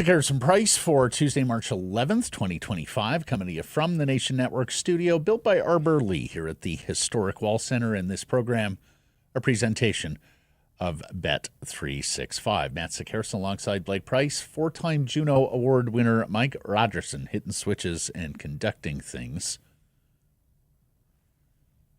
Comparison price for Tuesday, March 11th, 2025, coming to you from the Nation Network studio, built by Arbor Lee here at the Historic Wall Center. In this program, a presentation of Bet365. Matt Sekeres alongside Blake Price, four-time Juno Award winner Mike Rogerson, hitting switches and conducting things.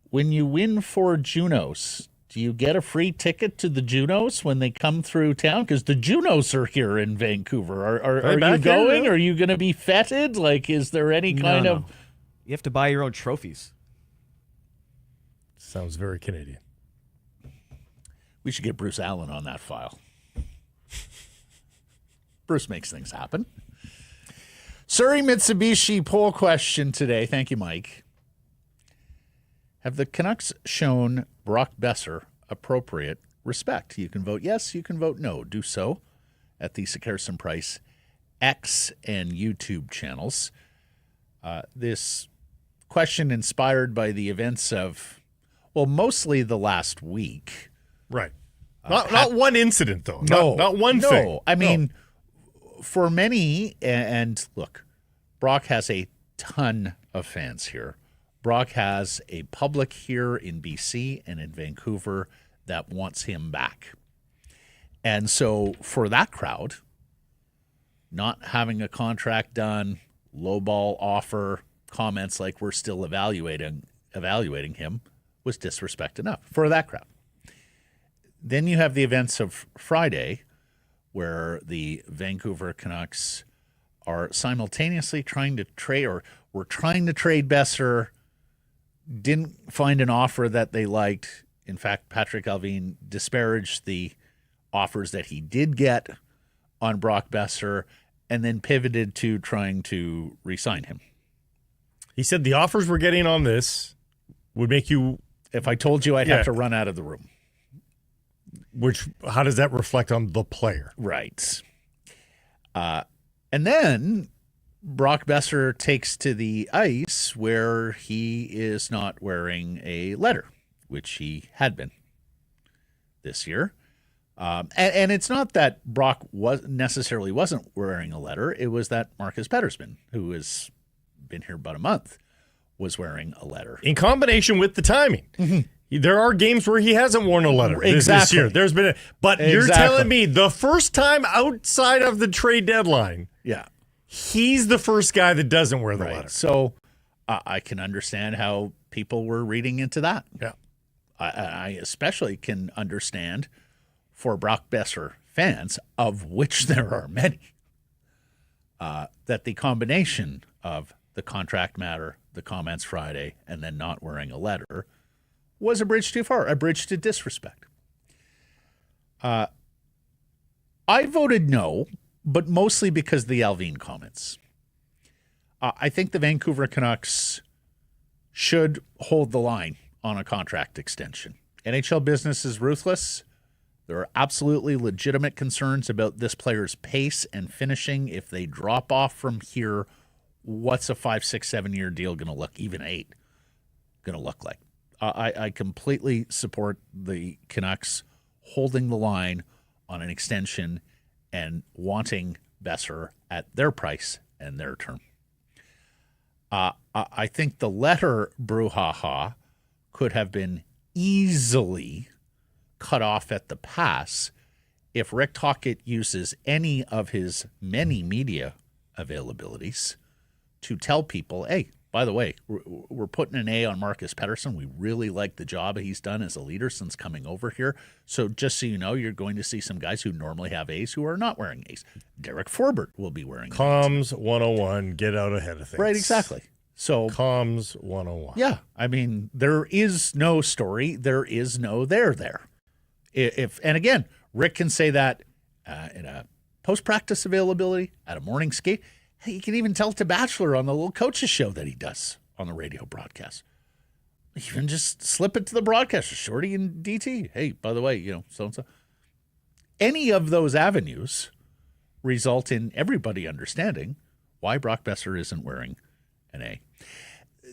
When you win for Junos, do you get a free ticket to the Junos when they come through town? Because the Junos are here in Vancouver. Are you going? Are you going to be feted? Like, is there any kind of... You have to buy your own trophies. Sounds very Canadian. We should get Bruce Allen on that file. Bruce makes things happen. Surrey Mitsubishi poll question today. Thank you, Mike. Have the Canucks shown Brock Boeser appropriate respect? You can vote yes, you can vote no. Do so at the Sekeres Price X and YouTube channels. This question inspired by the events of, well, mostly the last week. Right. Not one incident, though. No. Not one thing. No. I mean, for many, and look, Brock has a ton of fans here. Brock has a public here in BC and in Vancouver that wants him back. And so for that crowd, not having a contract done, lowball offer, comments like we're still evaluating him was disrespect enough for that crowd. Then you have the events of Friday where the Vancouver Canucks are simultaneously trying to trade, or were trying to trade Boeser, didn't find an offer that they liked. In fact, Patrick Allvin disparaged the offers that he did get on Brock Boeser and then pivoted to trying to re-sign him. He said the offers we're getting on this would make you... If I told you, I'd have to run out of the room. How does that reflect on the player? Right. And then Brock Boeser takes to the ice where he is not wearing a letter, which he had been this year. And it's not that Brock wasn't wearing a letter. It was that Marcus Pettersson, who has been here about a month, was wearing a letter. In combination with the timing. Mm-hmm. There are games where he hasn't worn a letter this year. There's been you're telling me the first time outside of the trade deadline, he's the first guy that doesn't wear the letter. So I can understand how people were reading into that. Yeah, I especially can understand for Brock Boeser fans, of which there are many, that the combination of the contract matter, the comments Friday, and then not wearing a letter was a bridge too far, a bridge to disrespect. I voted no, but mostly because of the Allvin comments. I think the Vancouver Canucks should hold the line on a contract extension. NHL business is ruthless. There are absolutely legitimate concerns about this player's pace and finishing. If they drop off from here, what's a 5, 6, 7 year deal going to look, even 8, going to look like? I completely support the Canucks holding the line on an extension and wanting Boeser at their price and their term. I think the letter brouhaha could have been easily cut off at the pass if Rick Tocchet uses any of his many media availabilities to tell people, hey, by the way, we're putting an A on Marcus Pettersson. We really like the job he's done as a leader since coming over here. So just so you know, you're going to see some guys who normally have A's who are not wearing A's. Derek Forbert will be wearing Comms 101, get out ahead of things. Right, exactly. So Comms 101. Yeah, I mean, there is no story. There is no there. And again, Rick can say that in a post-practice availability, at a morning skate. He can even tell it to Bachelor on the little coaches show that he does on the radio broadcast. even just slip it to the broadcaster, Shorty and DT. Hey, by the way, so-and-so. Any of those avenues result in everybody understanding why Brock Boeser isn't wearing an A.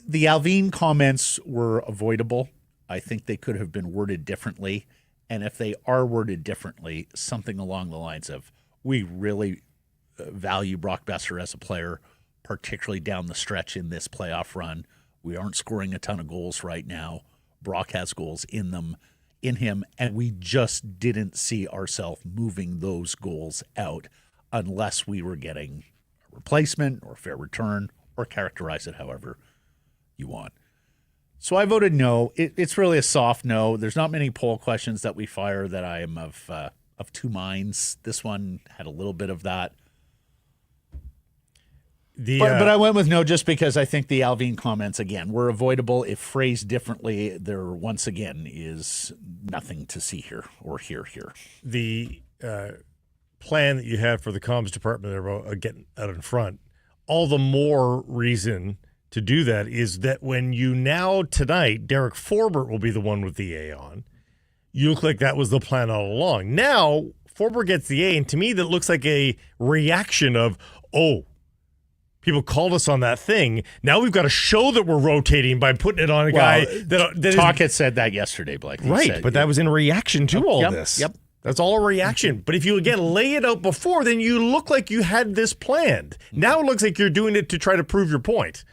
The Allvin comments were avoidable. I think they could have been worded differently. And if they are worded differently, something along the lines of, we really value Brock Boeser as a player, particularly down the stretch in this playoff run. We aren't scoring a ton of goals right now. Brock has goals in him, and we just didn't see ourselves moving those goals out unless we were getting a replacement or fair return, or characterize it however you want. So I voted no. It's really a soft no. There's not many poll questions that we fire that I am of two minds. This one had a little bit of that. But I went with no just because I think the Allvin comments, again, were avoidable. If phrased differently, there once again is nothing to see here or hear here. The plan that you had for the comms department about getting out in front, all the more reason to do that is that when you now tonight, Derek Forbert will be the one with the A on. You look like that was the plan all along. Now, Forbert gets the A, and to me that looks like a reaction of, people called us on that thing. Now we've got to show that we're rotating by putting it on a guy that Tocchet said that yesterday, Blake. Right, but that was in reaction to all this. Yep. That's all a reaction. But if you, again, lay it out before, then you look like you had this planned. Now it looks like you're doing it to try to prove your point.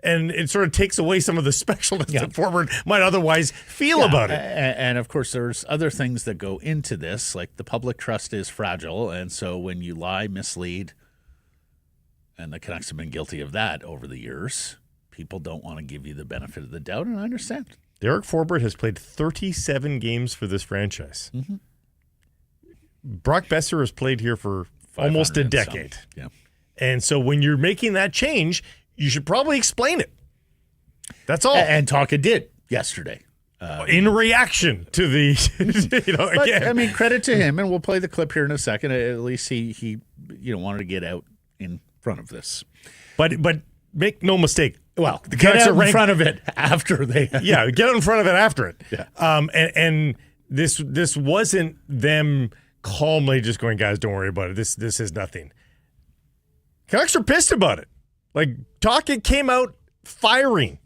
And it sort of takes away some of the specialness that Forbert might otherwise feel about it. And, of course, there's other things that go into this, like the public trust is fragile. And so when you lie, mislead, and the Canucks have been guilty of that over the years, people don't want to give you the benefit of the doubt, and I understand. Derek Forbert has played 37 games for this franchise. Mm-hmm. Brock Boeser has played here for almost a decade. Yeah. And so when you're making that change, you should probably explain it. That's all. And Tocchet did yesterday. In reaction to the, but, again. I mean, credit to him, and we'll play the clip here in a second. At least he wanted to get out in front of this. But make no mistake. Well, the Canucks are in front of it after they. Yeah, get out in front of it after it. Yeah. And this wasn't them calmly just going, guys, don't worry about it. This is nothing. Canucks are pissed about it. Like, Tocchet came out firing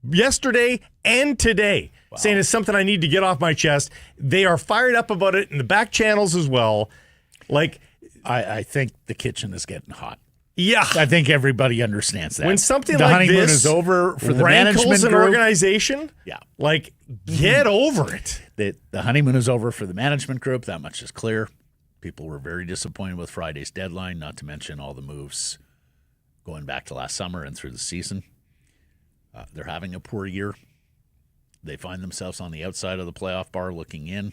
yesterday and today, saying it's something I need to get off my chest. They are fired up about it in the back channels as well. Like, I think the kitchen is getting hot. Yeah. I think everybody understands that. When something the like honeymoon this is over for the rankles management an group, organization, like, get over it. The honeymoon is over for the management group. That much is clear. People were very disappointed with Friday's deadline, not to mention all the moves going back to last summer and through the season. They're having a poor year. They find themselves on the outside of the playoff bar looking in.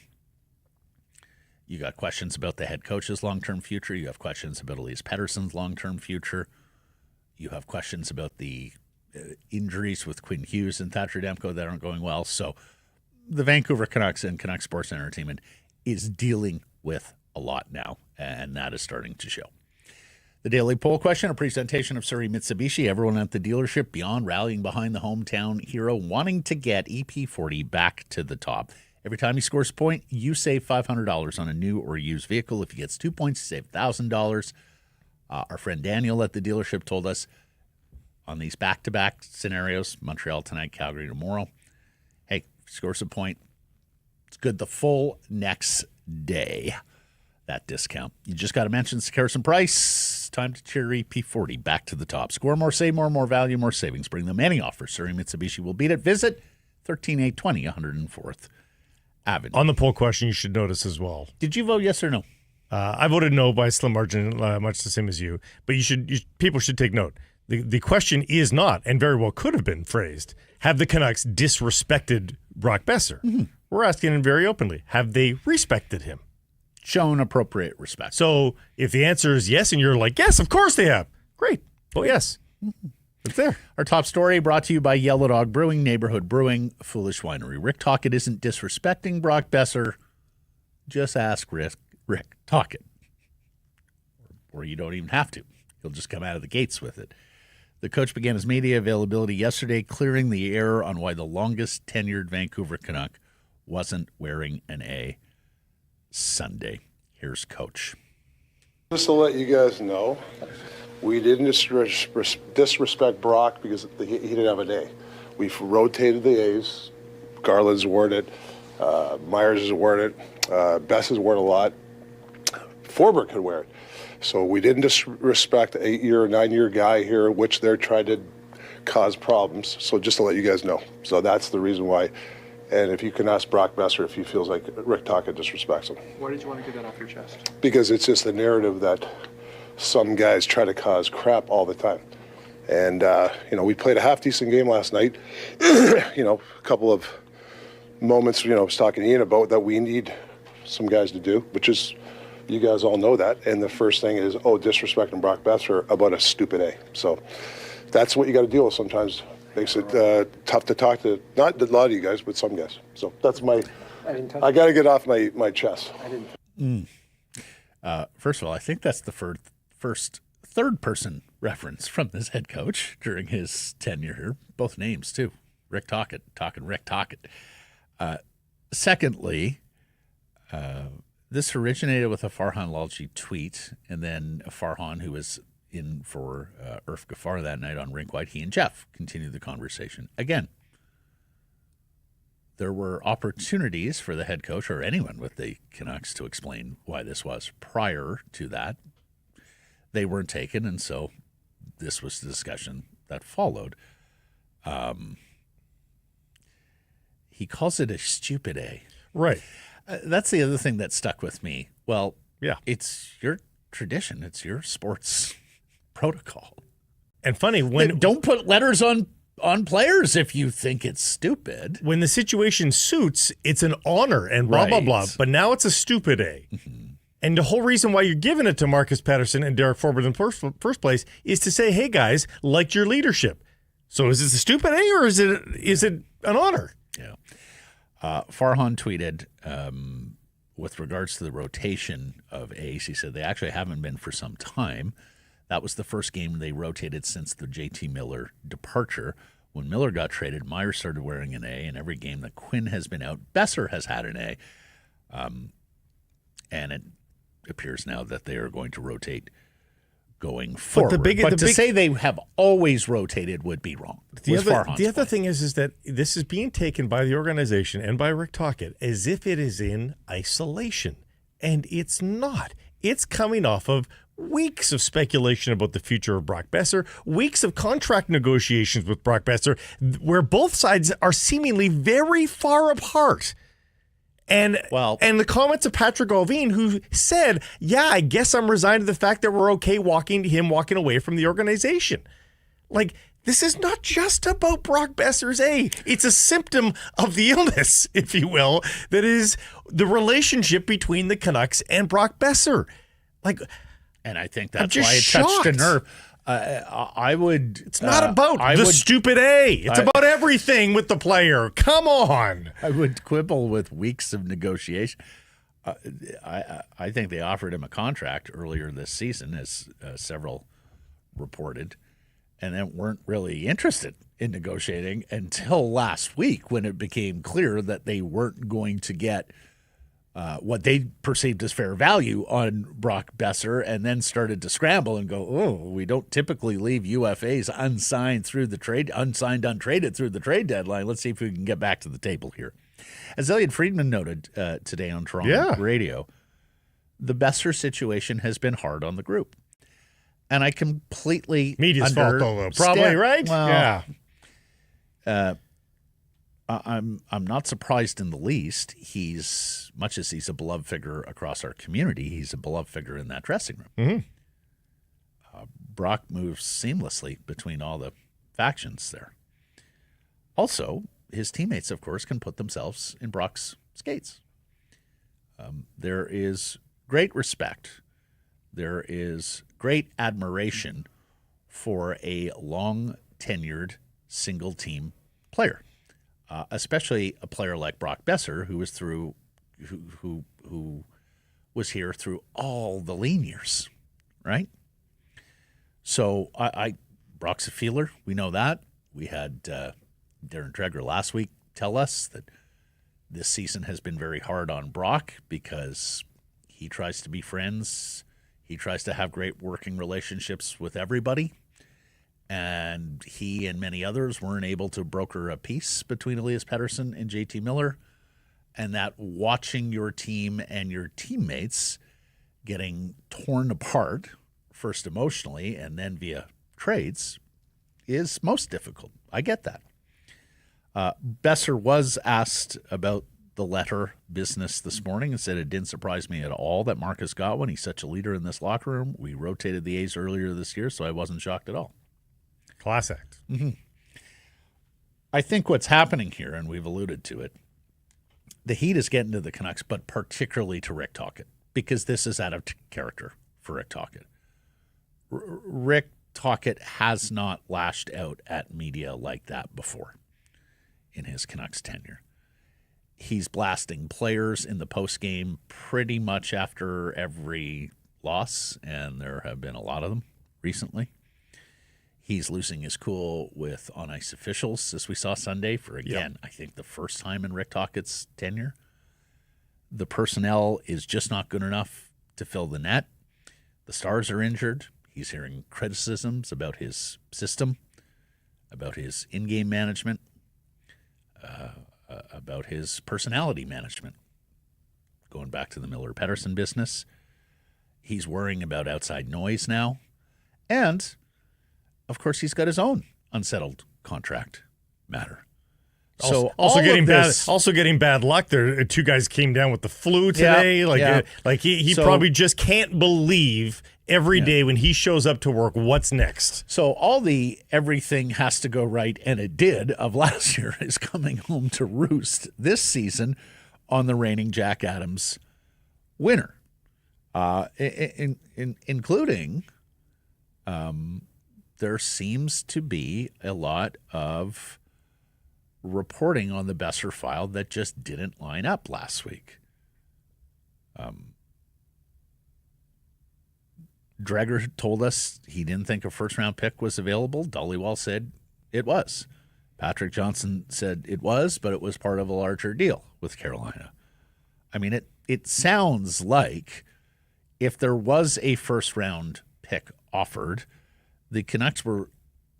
You got questions about the head coach's long-term future. You have questions about Elias Pettersson's long-term future. You have questions about the injuries with Quinn Hughes and Thatcher Demko that aren't going well. So the Vancouver Canucks and Canucks Sports Entertainment is dealing with a lot now, and that is starting to show. The daily poll question, a presentation of Surrey Mitsubishi. Everyone at the dealership beyond rallying behind the hometown hero, wanting to get EP40 back to the top. Every time he scores a point, you save $500 on a new or used vehicle. If he gets 2 points, you save $1,000. Our friend Daniel at the dealership told us on these back-to-back scenarios, Montreal tonight, Calgary tomorrow, hey, if he scores a point, it's good the full next day. That discount. You just got to mention Harrison Price. Time to cheer EP40 back to the top. Score more, save more, more value, more savings. Bring them any offer. Surrey Mitsubishi will beat it. Visit 13820 104th Avenue. On the poll question, you should notice as well. Did you vote yes or no? I voted no by a slim margin, much the same as you. But people should take note. The question is not, and very well could have been phrased, have the Canucks disrespected Brock Boeser? Mm-hmm. We're asking him very openly. Have they respected him? Shown appropriate respect. So if the answer is yes, and you're like, yes, of course they have. Great. Oh, yes. It's there. Our top story brought to you by Yellow Dog Brewing, Neighborhood Brewing, Foolish Winery. Rick Tocchet isn't disrespecting Brock Boeser. Just ask Rick Tocchet. Or you don't even have to. He'll just come out of the gates with it. The coach began his media availability yesterday, clearing the air on why the longest tenured Vancouver Canuck wasn't wearing an A Sunday. Here's Coach. Just to let you guys know, we didn't disrespect Brock because he didn't have an A. We've rotated the A's. Garland's worn it. Myers has worn it. Bess has worn a lot. Forbert could wear it. So we didn't disrespect an 8-year or 9-year guy here, which they're trying to cause problems. So just to let you guys know. So that's the reason why. And if you can ask Brock Boeser if he feels like Rick Tocchet disrespects him. Why did you want to get that off your chest? Because it's just a narrative that some guys try to cause crap all the time. And, we played a half-decent game last night. A couple of moments, I was talking to Ian about that we need some guys to do, which is, you guys all know that. And the first thing is, disrespecting Brock Boeser about a stupid A. So that's what you got to deal with sometimes. Makes it tough to talk to, not a lot of you guys, but some guys. So that's I got to get off my chest. First of all, I think that's the first third-person reference from this head coach during his tenure here. Both names, too. Rick Tocchet, Rick Tocchet. Secondly, this originated with a Farhan Lalji tweet, and then Farhan, who was in for Irf Ghaffar that night on Rink White, he and Jeff continued the conversation. Again, there were opportunities for the head coach or anyone with the Canucks to explain why this was. Prior to that, they weren't taken, and so this was the discussion that followed. He calls it a stupid A. Right. That's the other thing that stuck with me. Well, yeah, it's your tradition. It's your sports protocol. And funny, when don't put letters on players if you think it's stupid. When the situation suits, it's an honor and blah, blah, blah. But now it's a stupid A. Mm-hmm. And the whole reason why you're giving it to Marcus Patterson and Derek Forbert in the first place is to say, hey, guys, liked your leadership. So is this a stupid A or is it an honor? Yeah. Farhan tweeted with regards to the rotation of A's, he said they actually haven't been for some time. That was the first game they rotated since the JT Miller departure. When Miller got traded, Myers started wearing an A, and every game that Quinn has been out, Boeser has had an A. And it appears now that they are going to rotate going forward. But to say they have always rotated would be wrong. The other thing is that this is being taken by the organization and by Rick Tocchet as if it is in isolation, and it's not. It's coming off of weeks of speculation about the future of Brock Boeser, weeks of contract negotiations with Brock Boeser, where both sides are seemingly very far apart. And the comments of Patrick Allvin, who said, yeah, I guess I'm resigned to the fact that we're okay walking away from the organization. Like, this is not just about Brock Boeser's A. It's a symptom of the illness, if you will, that is the relationship between the Canucks and Brock Boeser. And I think that's why it touched a nerve. It's not about the stupid A. It's about everything with the player. Come on. I would quibble with weeks of negotiation. I think they offered him a contract earlier this season, as several reported, and then weren't really interested in negotiating until last week when it became clear that they weren't going to get what they perceived as fair value on Brock Boeser, and then started to scramble and go, we don't typically leave UFAs unsigned, untraded through the trade deadline. Let's see if we can get back to the table here. As Elliot Friedman noted today on Toronto radio, the Boeser situation has been hard on the group. And I completely Media's fault, though, probably, right? Well, yeah. I'm not surprised in the least. Much as he's a beloved figure across our community, he's a beloved figure in that dressing room. Mm-hmm. Brock moves seamlessly between all the factions there. Also, his teammates, of course, can put themselves in Brock's skates. There is great respect. There is great admiration for a long-tenured single-team player. Especially a player like Brock Boeser, who was here through all the lean years, right? So I Brock's a feeler. We know that. We had Darren Dreger last week tell us that this season has been very hard on Brock because he tries to be friends. He tries to have great working relationships with everybody. And he and many others weren't able to broker a peace between Elias Pettersson and JT Miller. And that watching your team and your teammates getting torn apart, first emotionally and then via trades, is most difficult. I get that. Boeser was asked about the letter business this morning and said it didn't surprise me at all that Marcus got one. He's such a leader in this locker room. We rotated the A's earlier this year, so I wasn't shocked at all. Class act. Mm-hmm. I think what's happening here, and we've alluded to it, the heat is getting to the Canucks, but particularly to Rick Tocchet, because this is out of character for Rick Tocchet. Rick Tocchet has not lashed out at media like that before in his Canucks tenure. He's blasting players in the postgame pretty much after every loss, and there have been a lot of them recently. He's losing his cool with on-ice officials, as we saw Sunday, for, again, I think the first time in Rick Tocchet's tenure. The personnel is just not good enough to fill the net. The stars are injured. He's hearing criticisms about his system, about his in-game management, about his personality management. Going back to the Miller-Pettersson business, he's worrying about outside noise now. And, of course, he's got his own unsettled contract matter. So also getting bad luck. There, two guys came down with the flu today. He probably just can't believe every day when he shows up to work, what's next? So all the everything has to go right, and it did, of last year is coming home to roost this season on the reigning Jack Adams winner, including there seems to be a lot of reporting on the Boeser file that just didn't line up last week. Dreger told us he didn't think a first-round pick was available. Dhaliwal said it was. Patrick Johnson said it was, but it was part of a larger deal with Carolina. I mean, it sounds like if there was a first-round pick offered, the Canucks were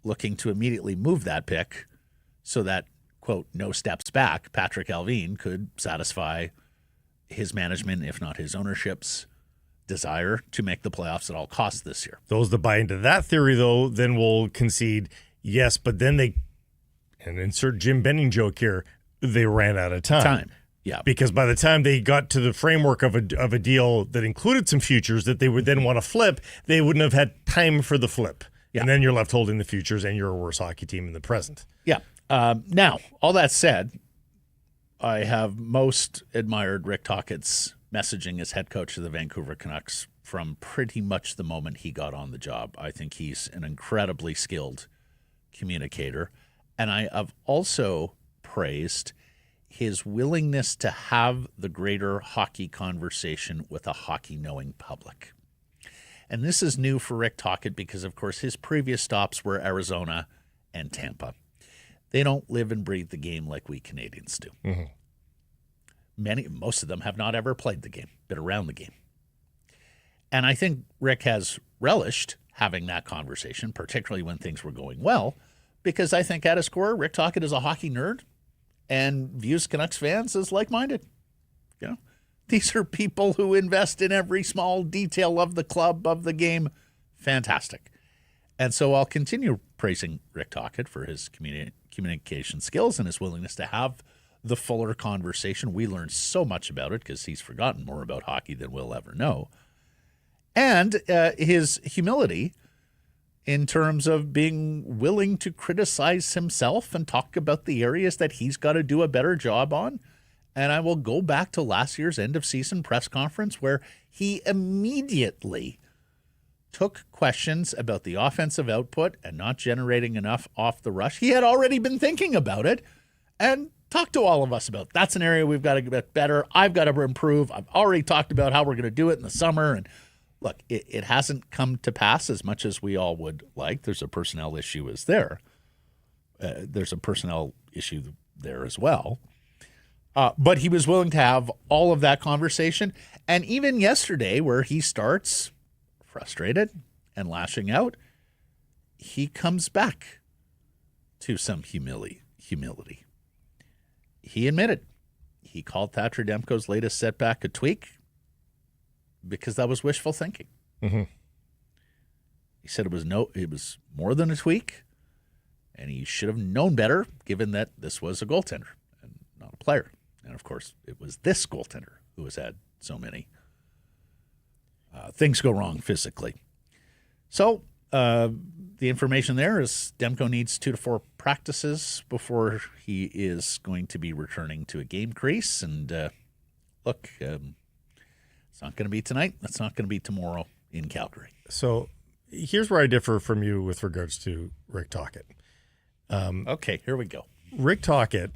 looking to immediately move that pick so that, quote, no steps back, Patrick Allvin could satisfy his management, if not his ownership's desire to make the playoffs at all costs this year. Those that buy into that theory, though, then will concede, yes, but then they, and insert Jim Benning joke here, they ran out of time. Yeah. Because by the time they got to the framework of a deal that included some futures that they would then want to flip, they wouldn't have had time for the flip. Yeah. And then you're left holding the futures, and you're a worse hockey team in the present. Yeah. Now, all that said, I have most admired Rick Tocchet's messaging as head coach of the Vancouver Canucks from pretty much the moment he got on the job. I think he's an incredibly skilled communicator. And I have also praised his willingness to have the greater hockey conversation with a hockey-knowing public. And this is new for Rick Tocchet because, of course, his previous stops were Arizona and Tampa. They don't live and breathe the game like we Canadians do. Mm-hmm. Most of them have not ever played the game, been around the game. And I think Rick has relished having that conversation, particularly when things were going well, because I think at his core, Rick Tocchet is a hockey nerd and views Canucks fans as like-minded. You know, these are people who invest in every small detail of the club, of the game. Fantastic. And so I'll continue praising Rick Tocchet for his communication skills and his willingness to have the fuller conversation. We learned so much about it because he's forgotten more about hockey than we'll ever know. And his humility in terms of being willing to criticize himself and talk about the areas that he's got to do a better job on. And I will go back to last year's end-of-season press conference where he immediately took questions about the offensive output and not generating enough off the rush. He had already been thinking about it and talked to all of us about. That's an area we've got to get better. I've got to improve. I've already talked about how we're going to do it in the summer and look, it hasn't come to pass as much as we all would like. There's a personnel issue there. There's a personnel issue there as well. But he was willing to have all of that conversation. And even yesterday, where he starts frustrated and lashing out, he comes back to some humility. He admitted he called Thatcher Demko's latest setback a tweak because that was wishful thinking. Mm-hmm. He said it was more than a tweak, and he should have known better given that this was a goaltender and not a player. And, of course, it was this goaltender who has had so many things go wrong physically. So the information there is Demko needs 2 to 4 practices before he is going to be returning to a game crease. And, look, it's not going to be tonight. It's not going to be tomorrow in Calgary. So here's where I differ from you with regards to Rick Tocchet. Okay, here we go. Rick Tocchet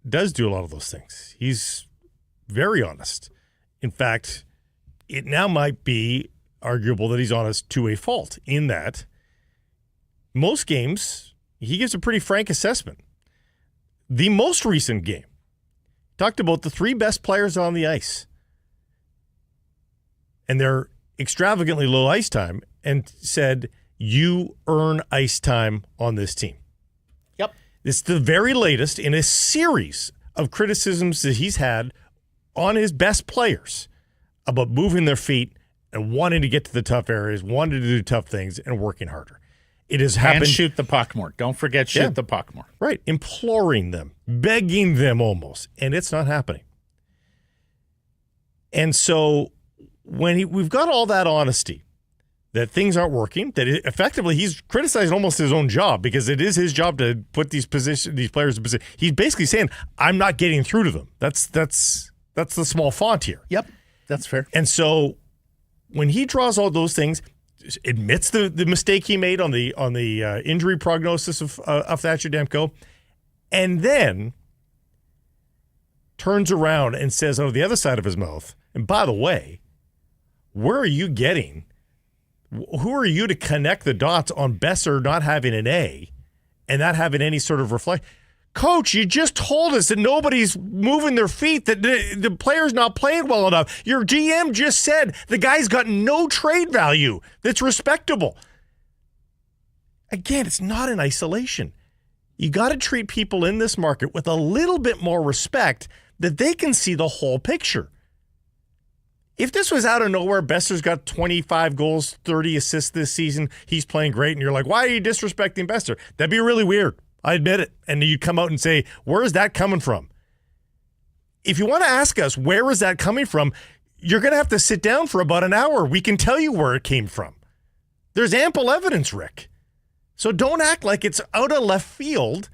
does do a lot of those things. He's very honest. In fact, it now might be arguable that he's honest to a fault in that most games he gives a pretty frank assessment. The most recent game talked about the 3 best players on the ice and their extravagantly low ice time and said, you earn ice time on this team. Yep. It's the very latest in a series of criticisms that he's had on his best players about moving their feet and wanting to get to the tough areas, wanting to do tough things, and working harder. It has happened. And shoot the puck more. Don't forget, shoot the puck more. Right. Imploring them, begging them almost, and it's not happening. And so when we've got all that honesty, that things aren't working, that effectively he's criticizing almost his own job because it is his job to put these players in position. He's basically saying, I'm not getting through to them. That's the small font here. Yep, that's fair. And so when he draws all those things, admits the mistake he made on the injury prognosis of Thatcher Demko, and then turns around and says out of the other side of his mouth, and by the way, where are you getting? Who are you to connect the dots on Boeser not having an A and not having any sort of reflect? Coach, you just told us that nobody's moving their feet, that the player's not playing well enough. Your GM just said the guy's got no trade value that's respectable. Again, it's not in isolation. You got to treat people in this market with a little bit more respect that they can see the whole picture. If this was out of nowhere, Boeser's got 25 goals, 30 assists this season, he's playing great, and you're like, why are you disrespecting Boeser? That'd be really weird. I admit it. And you come out and say, where is that coming from? If you want to ask us, where is that coming from, you're going to have to sit down for about an hour. We can tell you where it came from. There's ample evidence, Rick. So don't act like it's out of left field.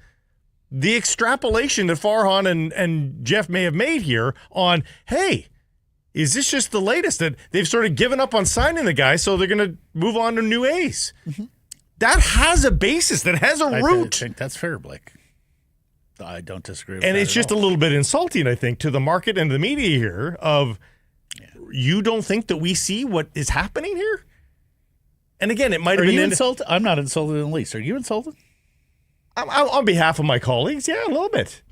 The extrapolation that Farhan and Jeff may have made here on, hey, is this just the latest that they've sort of given up on signing the guy, so they're going to move on to new A's? Mm-hmm. That has a basis. That has a root. I think that's fair, Blake. I don't disagree with and that. It's just a little bit insulting, I think, to the market and the media here of you don't think that we see what is happening here? And again, it might have been insulted. I'm not insulted in the least. Are you insulted? On behalf of my colleagues, yeah, a little bit.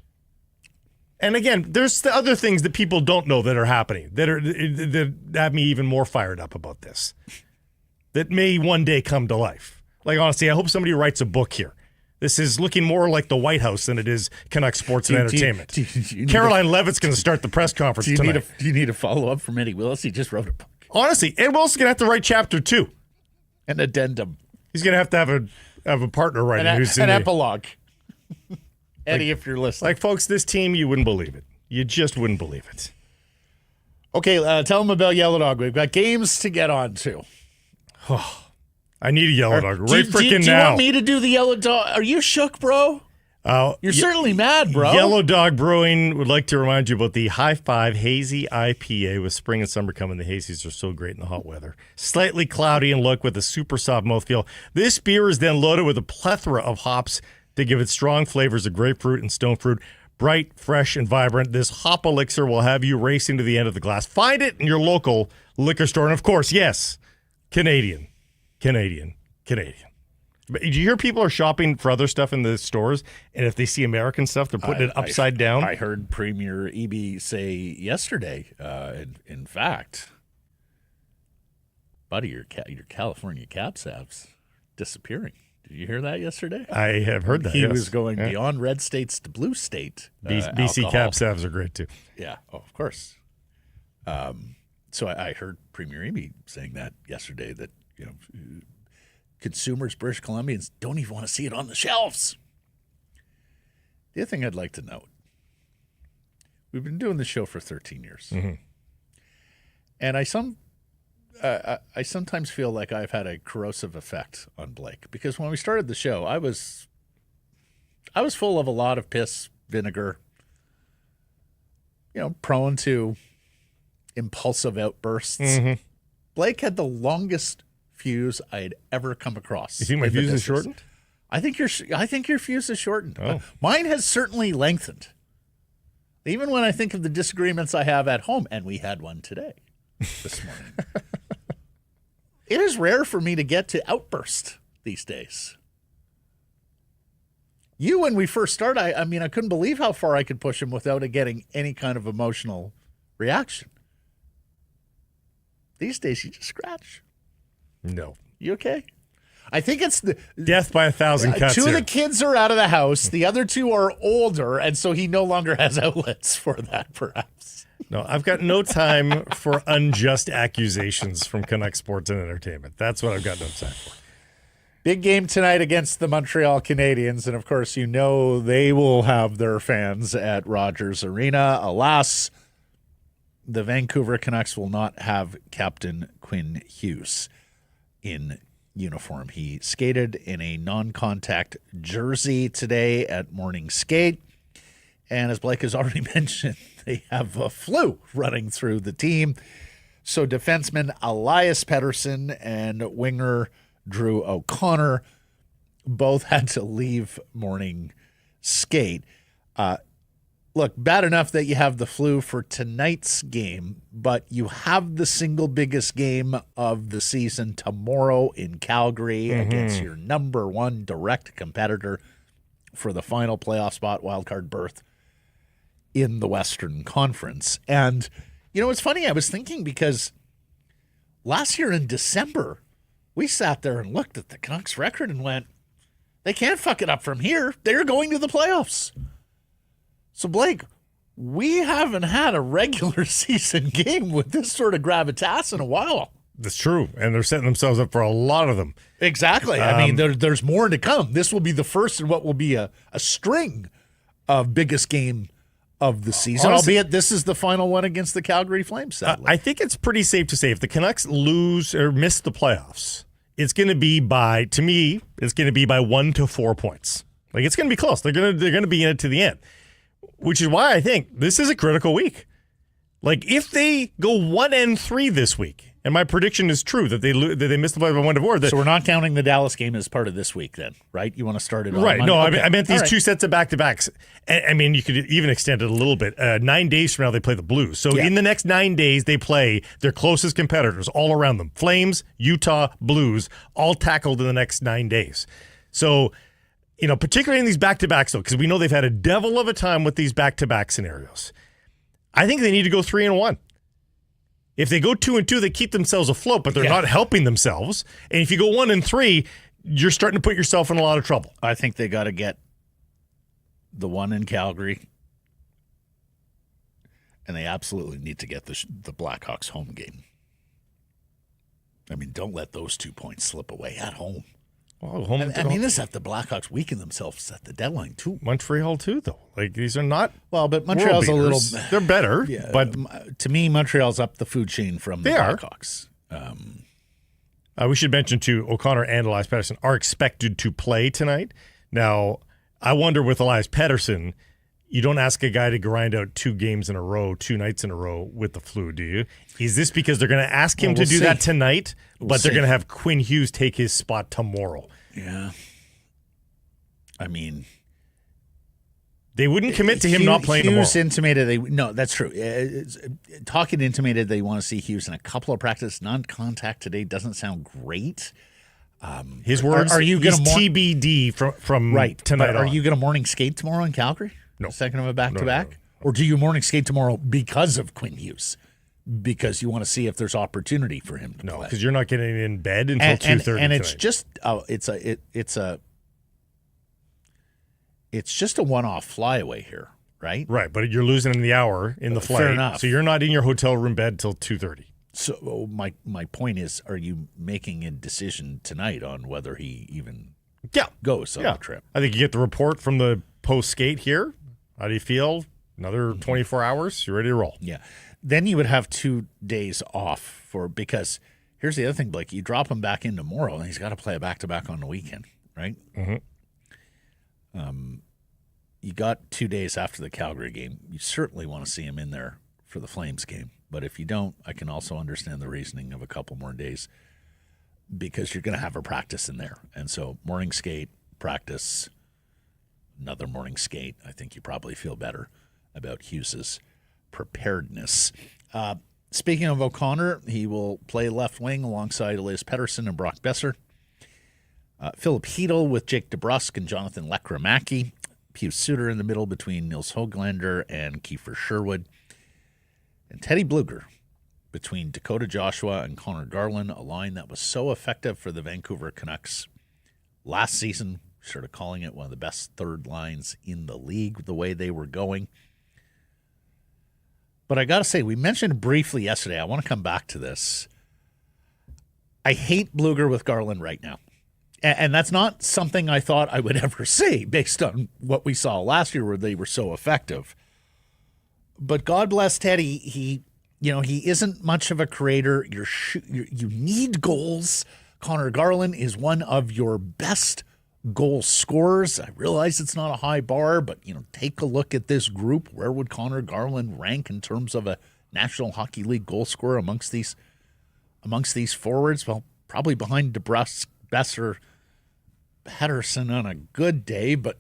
And again, there's the other things that people don't know that are happening that have me even more fired up about this. That may one day come to life. Like, honestly, I hope somebody writes a book here. This is looking more like the White House than it is Canucks Sports and Entertainment. Caroline Levitt's going to start the press conference tonight. Do you need a follow-up from Eddie Willis? He just wrote a book. Honestly, Ed Willis is going to have to write chapter 2. An addendum. He's going to have a partner writing. An epilogue. Eddie, if you're listening. Like, folks, this team, you wouldn't believe it. You just wouldn't believe it. Okay, tell them about Yellow Dog. We've got games to get on to. I need a Yellow Dog right freaking now. Do you want me to do the Yellow Dog? Are you shook, bro? You're certainly mad, bro. Yellow Dog Brewing would like to remind you about the High Five Hazy IPA. With spring and summer coming, the hazies are so great in the hot weather. Slightly cloudy in look with a super soft mouthfeel. This beer is then loaded with a plethora of hops to give it strong flavors of grapefruit and stone fruit. bright, fresh, and vibrant. This hop elixir will have you racing to the end of the glass. Find it in your local liquor store. And, of course, yes, Canadian. But do you hear people are shopping for other stuff in the stores, and if they see American stuff, they're putting it upside down? I heard Premier Eby say yesterday, in fact, buddy, your California Caps Habs disappearing. Did you hear that yesterday? I have heard that. He was going beyond red states to blue state. BC Caps Habs are great too. Yeah, of course. So I heard Premier Eby saying that yesterday, that consumers, British Columbians, don't even want to see it on the shelves. The other thing I'd like to note, we've been doing this show for 13 years. Mm-hmm. And I sometimes feel like I've had a corrosive effect on Blake, because when we started the show, I was full of a lot of piss, vinegar, prone to impulsive outbursts. Mm-hmm. Blake had the longest fuse I had ever come across. You think my fuse is shortened? I think your fuse is shortened. Oh. Mine has certainly lengthened. Even when I think of the disagreements I have at home, and we had one today, this morning. It is rare for me to get to outburst these days. When we first started, I couldn't believe how far I could push him without it getting any kind of emotional reaction. These days, you just scratch. No. You okay? I think it's the death by 1,000 cuts. Two of the kids are out of the house. The other two are older, and so he no longer has outlets for that, perhaps. No, I've got no time for unjust accusations from Canucks Sports and Entertainment. That's what I've got no time for. Big game tonight against the Montreal Canadiens, and of course, they will have their fans at Rogers Arena. Alas, the Vancouver Canucks will not have Captain Quinn Hughes in uniform. He skated in a non-contact jersey today at morning skate. And as Blake has already mentioned, they have a flu running through the team. So defenseman Elias Pettersson and winger Drew O'Connor both had to leave morning skate. Look, bad enough that you have the flu for tonight's game, but you have the single biggest game of the season tomorrow in Calgary against your number one direct competitor for the final playoff spot, wildcard berth in the Western Conference. And, it's funny, I was thinking, because last year in December, we sat there and looked at the Canucks record and went, they can't fuck it up from here. They're going to the playoffs. So, Blake, we haven't had a regular season game with this sort of gravitas in a while. That's true, and they're setting themselves up for a lot of them. Exactly. There's more to come. This will be the first in what will be a string of biggest game of the season, honestly, albeit this is the final one against the Calgary Flames, sadly. I think it's pretty safe to say if the Canucks lose or miss the playoffs, it's going to be by 1 to 4 points. Like, it's going to be close. They're going to be in it to the end. Which is why I think this is a critical week. Like, if they go 1-3 this week, and my prediction is true that they missed the play by 1 to 4. So we're not counting the Dallas game as part of this week, then, right? You want to start it on right? Monday? No, okay. I meant these two sets of back-to-backs. You could even extend it a little bit. 9 days from now, they play the Blues. So in the next 9 days, they play their closest competitors all around them: Flames, Utah, Blues, all tackled in the next 9 days. So, particularly in these back-to-backs, though, because we know they've had a devil of a time with these back-to-back scenarios. I think they need to go 3-1. If they go 2-2, they keep themselves afloat, but they're not helping themselves. And if you go 1-3, you're starting to put yourself in a lot of trouble. I think they got to get the one in Calgary, and they absolutely need to get the Blackhawks home game. Don't let those 2 points slip away at home. Well, this at the Blackhawks weaken themselves at the deadline too. Montreal too, though. Like, these are not. Well, but Montreal's a little. They're better, but to me, Montreal's up the food chain from the Blackhawks. We should mention too, O'Connor and Elias Pettersson are expected to play tonight. Now, I wonder with Elias Pettersson, you don't ask a guy to grind out 2 games in a row, 2 nights in a row with the flu, do you? Is this because they're going to ask him to do that tonight, but they're going to have Quinn Hughes take his spot tomorrow? Yeah. They wouldn't commit to him not playing tomorrow. Hughes intimated no, that's true. Talking intimated they want to see Hughes in a couple of practice. Non-contact today doesn't sound great. His words are you going to TBD from tonight but are you going to morning skate tomorrow in Calgary? No. Second of a back-to-back? No. Or do you morning skate tomorrow because of Quinn Hughes? Because you want to see if there's opportunity for him to play. Because you're not getting in bed until 2:30 and it's just it's just a one-off flyaway here, right? Right, but you're losing in the hour in the flight. Fair enough. So you're not in your hotel room bed till 2:30. So my point is, are you making a decision tonight on whether he even goes on the trip? I think you get the report from the post-skate here. How do you feel? Another 24 hours, you're ready to roll. Yeah. Then you would have 2 days off because here's the other thing, Blake. You drop him back in tomorrow, and he's got to play a back-to-back on the weekend, right? Mm-hmm. You got 2 days after the Calgary game. You certainly want to see him in there for the Flames game. But if you don't, I can also understand the reasoning of a couple more days because you're going to have a practice in there. And so morning skate, practice, another morning skate. I think you probably feel better about Hughes's preparedness. Speaking of O'Connor, he will play left wing alongside Elias Pettersson and Brock Boeser. Philip Hedl with Jake DeBrusk and Jonathan Lekramaki. Pius Suter in the middle between Nils Höglander and Kiefer Sherwood. And Teddy Bluger between Dakota Joshua and Connor Garland, a line that was so effective for the Vancouver Canucks last season, sort of calling it one of the best third lines in the league, the way they were going. But I got to say, we mentioned briefly yesterday, I want to come back to this. I hate Bluger with Garland right now. And that's not something I thought I would ever say based on what we saw last year where they were so effective. But God bless Teddy. He isn't much of a creator. You need goals. Connor Garland is one of your best goal scorers. I realize it's not a high bar, but take a look at this group. Where would Connor Garland rank in terms of a National Hockey League goal scorer amongst these forwards? Well, probably behind DeBrusk, Boeser, Pettersson on a good day, but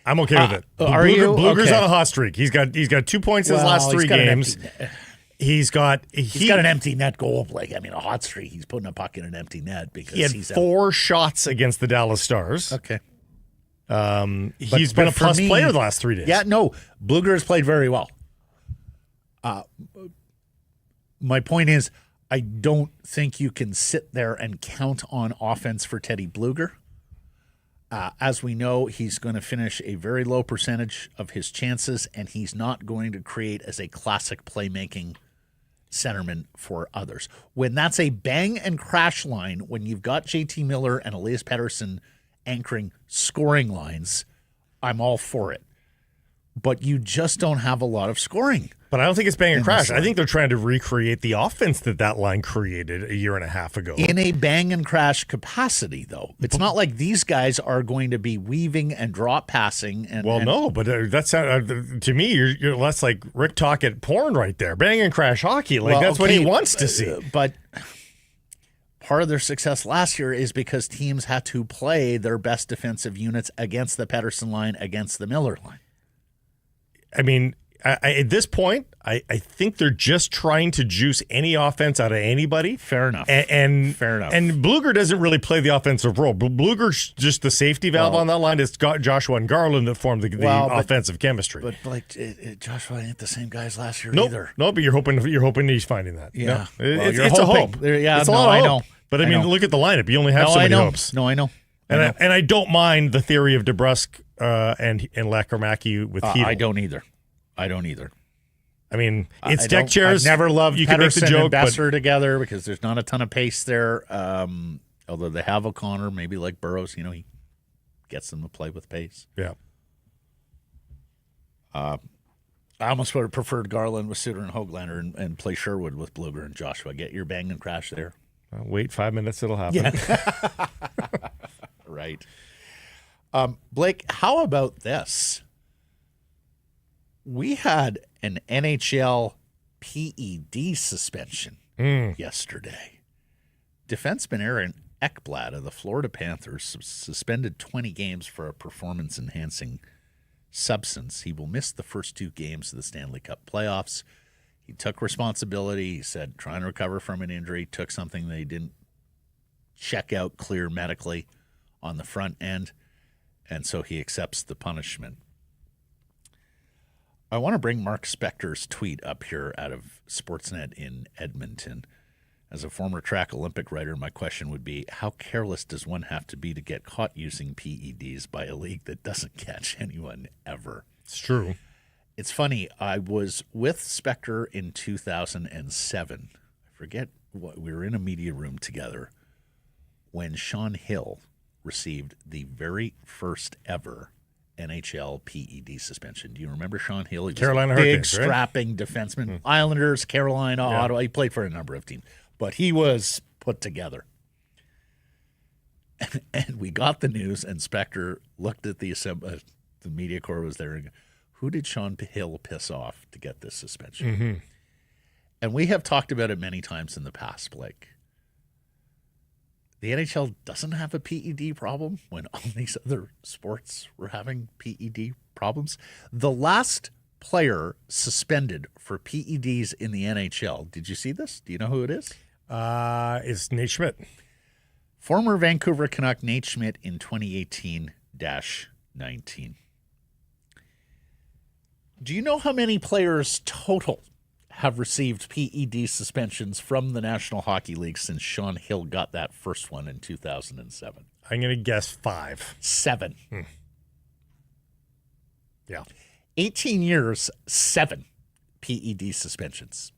I'm okay with it. Bluger's on a hot streak. He's got 2 points in his last 3 games. He's got an empty net goal, Blake. I mean, a hot streak. He's putting a puck in an empty net because he had 4 shots against the Dallas Stars. Okay. He's been a plus player the last 3 days. Yeah, no, Bluger has played very well. My point is, I don't think you can sit there and count on offense for Teddy Bluger. As we know, he's going to finish a very low percentage of his chances, and he's not going to create as a classic playmaking centerman for others. When that's a bang and crash line, when you've got JT Miller and Elias Pettersson anchoring scoring lines, I'm all for it. But you just don't have a lot of scoring. But I don't think it's bang and crash. I think they're trying to recreate the offense that line created a year and a half ago. In a bang and crash capacity, though. It's not like these guys are going to be weaving and drop passing. No, but that's to me, you're less like Rick Tocchet porn right there. Bang and crash hockey. That's what he wants to see. But part of their success last year is because teams had to play their best defensive units against the Pettersson line, against the Miller line. I mean, at this point, I think they're just trying to juice any offense out of anybody. Fair enough. Fair enough. And Bluger doesn't really play the offensive role. Bluger's just the safety valve on that line. It's got Joshua and Garland that form the offensive chemistry. But Joshua ain't the same guys last year either. No, but you're hoping he's finding that. Yeah, it's a hope. It's a lot of hope. But I mean, look at the lineup. You only have so many hopes. No, I know. And I don't mind the theory of DeBrusk and Lekramaki with Hedl. I don't either. I mean, it's deck chairs. I've never loved you Pettersson and Boeser together because there's not a ton of pace there. Although they have O'Connor, maybe like Burrows, he gets them to play with pace. Yeah. I almost would have preferred Garland with Suter and Höglander and play Sherwood with Bluger and Joshua. Get your bang and crash there. Wait 5 minutes, it'll happen. Yeah. Right. Blake, how about this? We had an NHL PED suspension yesterday. Defenseman Aaron Ekblad of the Florida Panthers suspended 20 games for a performance-enhancing substance. He will miss the first 2 games of the Stanley Cup playoffs. He took responsibility. He said, trying to recover from an injury, took something that he didn't check out clear medically on the front end, and so he accepts the punishment. I want to bring Mark Spector's tweet up here out of Sportsnet in Edmonton. As a former track Olympic writer, my question would be, how careless does one have to be to get caught using PEDs by a league that doesn't catch anyone ever? It's true. It's funny. I was with Spector in 2007. I forget what, we were in a media room together when Sean Hill received the very first ever NHL PED suspension. Do you remember Sean Hill? He was Carolina a big, Hurricanes, right? strapping defenseman. Islanders, Carolina, Ottawa. He played for a number of teams, but he was put together. And we got the news, and Spector looked at the media corps was there, and who did Sean Hill piss off to get this suspension? Mm-hmm. And we have talked about it many times in the past, Blake. The NHL doesn't have a PED problem when all these other sports were having PED problems. The last player suspended for PEDs in the NHL, did you see this? Do you know who it is? It's Nate Schmidt. Former Vancouver Canuck Nate Schmidt in 2018-19. Do you know how many players total have received PED suspensions from the National Hockey League since Sean Hill got that first one in 2007? I'm going to guess 5. 7. Yeah. 18 years, 7 PED suspensions.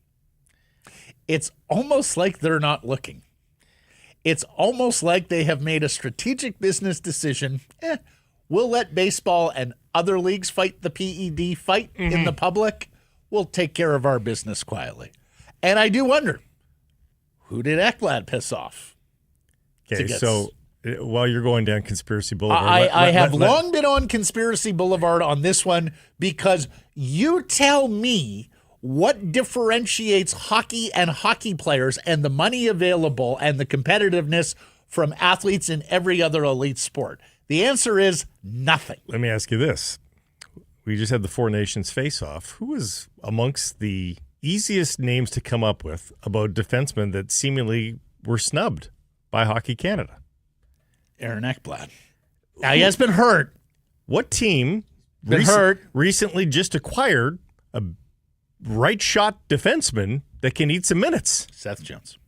It's almost like they're not looking. It's almost like they have made a strategic business decision. We'll let baseball and other leagues fight the PED fight in the public. We'll take care of our business quietly. And I do wonder, who did Ekblad piss off? Okay, so while you're going down Conspiracy Boulevard. I have long been on Conspiracy Boulevard on this one because you tell me what differentiates hockey and hockey players and the money available and the competitiveness from athletes in every other elite sport. The answer is nothing. Let me ask you this. We just had the Four Nations face-off. Who was amongst the easiest names to come up with about defensemen that seemingly were snubbed by Hockey Canada? Aaron Ekblad. Now, he has been hurt. What team hurt recently just acquired a right-shot defenseman that can eat some minutes? Seth Jones.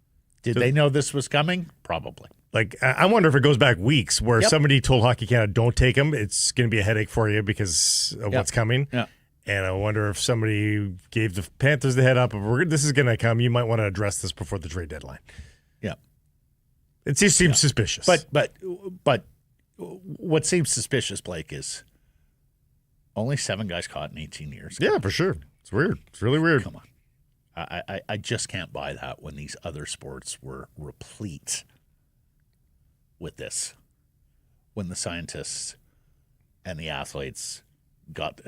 Did they know this was coming? Probably. Like, I wonder if it goes back weeks where somebody told Hockey Canada, don't take him. It's going to be a headache for you because of what's coming. Yeah. And I wonder if somebody gave the Panthers the head up of, this is going to come. You might want to address this before the trade deadline. Yeah. It just seems suspicious. But what seems suspicious, Blake, is only 7 guys caught in 18 years. Yeah, for sure. It's weird. It's really weird. Come on. I just can't buy that when these other sports were replete with this. When the scientists and the athletes got,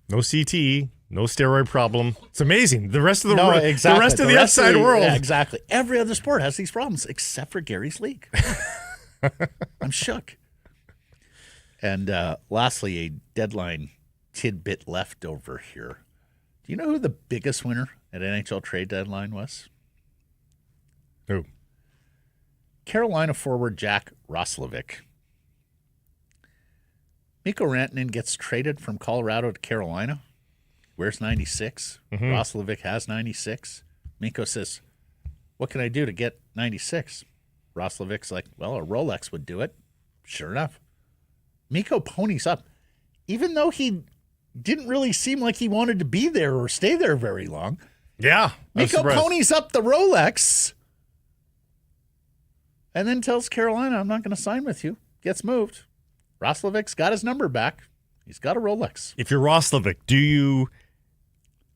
no CTE, no steroid problem. It's amazing. The rest of the outside world. Yeah, exactly. Every other sport has these problems except for Gary's league. I'm shook. And lastly, a deadline tidbit left over here. Do you know who the biggest winner at NHL trade deadline was? Who? Carolina forward Jack Roslovic. Mikko Rantanen gets traded from Colorado to Carolina. Wears 96. Roslovic has 96. Mikko says, what can I do to get 96? Roslovic's like, well, a Rolex would do it. Sure enough. Mikko ponies up. Even though he didn't really seem like he wanted to be there or stay there very long. Yeah. Mikko ponies up the Rolex and then tells Carolina, I'm not going to sign with you. Gets moved. Roslovic's got his number back. He's got a Rolex. If you're Roslovic, do you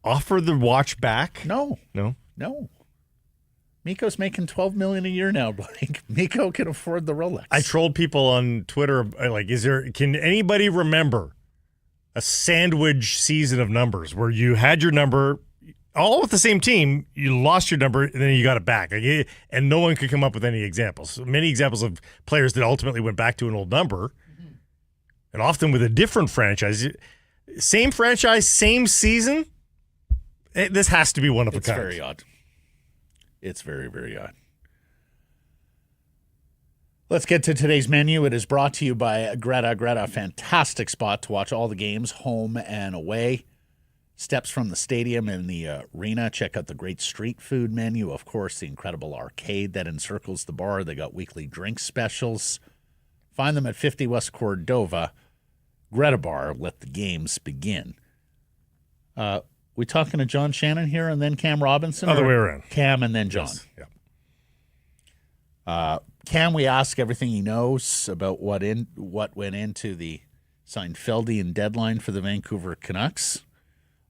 offer the watch back? No. Mikko's making $12 million a year now, Blake. Mikko can afford the Rolex. I trolled people on Twitter, like, can anybody remember a sandwich season of numbers where you had your number all with the same team, you lost your number, and then you got it back. And no one could come up with any examples. Many examples of players that ultimately went back to an old number. and often with a different franchise. Same franchise, same season. This has to be one of a kind. It's very odd. It's very, very odd. Let's get to today's menu. It is brought to you by Greta. Greta, a fantastic spot to watch all the games, home and away. Steps from the stadium and the arena. Check out the great street food menu. Of course, the incredible arcade that encircles the bar. They got weekly drink specials. Find them at 50 West Cordova. Greta Bar. Let the games begin. We talking to John Shannon here and then Cam Robinson? Other way around. Cam and then John. Yes. Yeah. Cam, we ask everything he knows about what went into the Seinfeldian deadline for the Vancouver Canucks.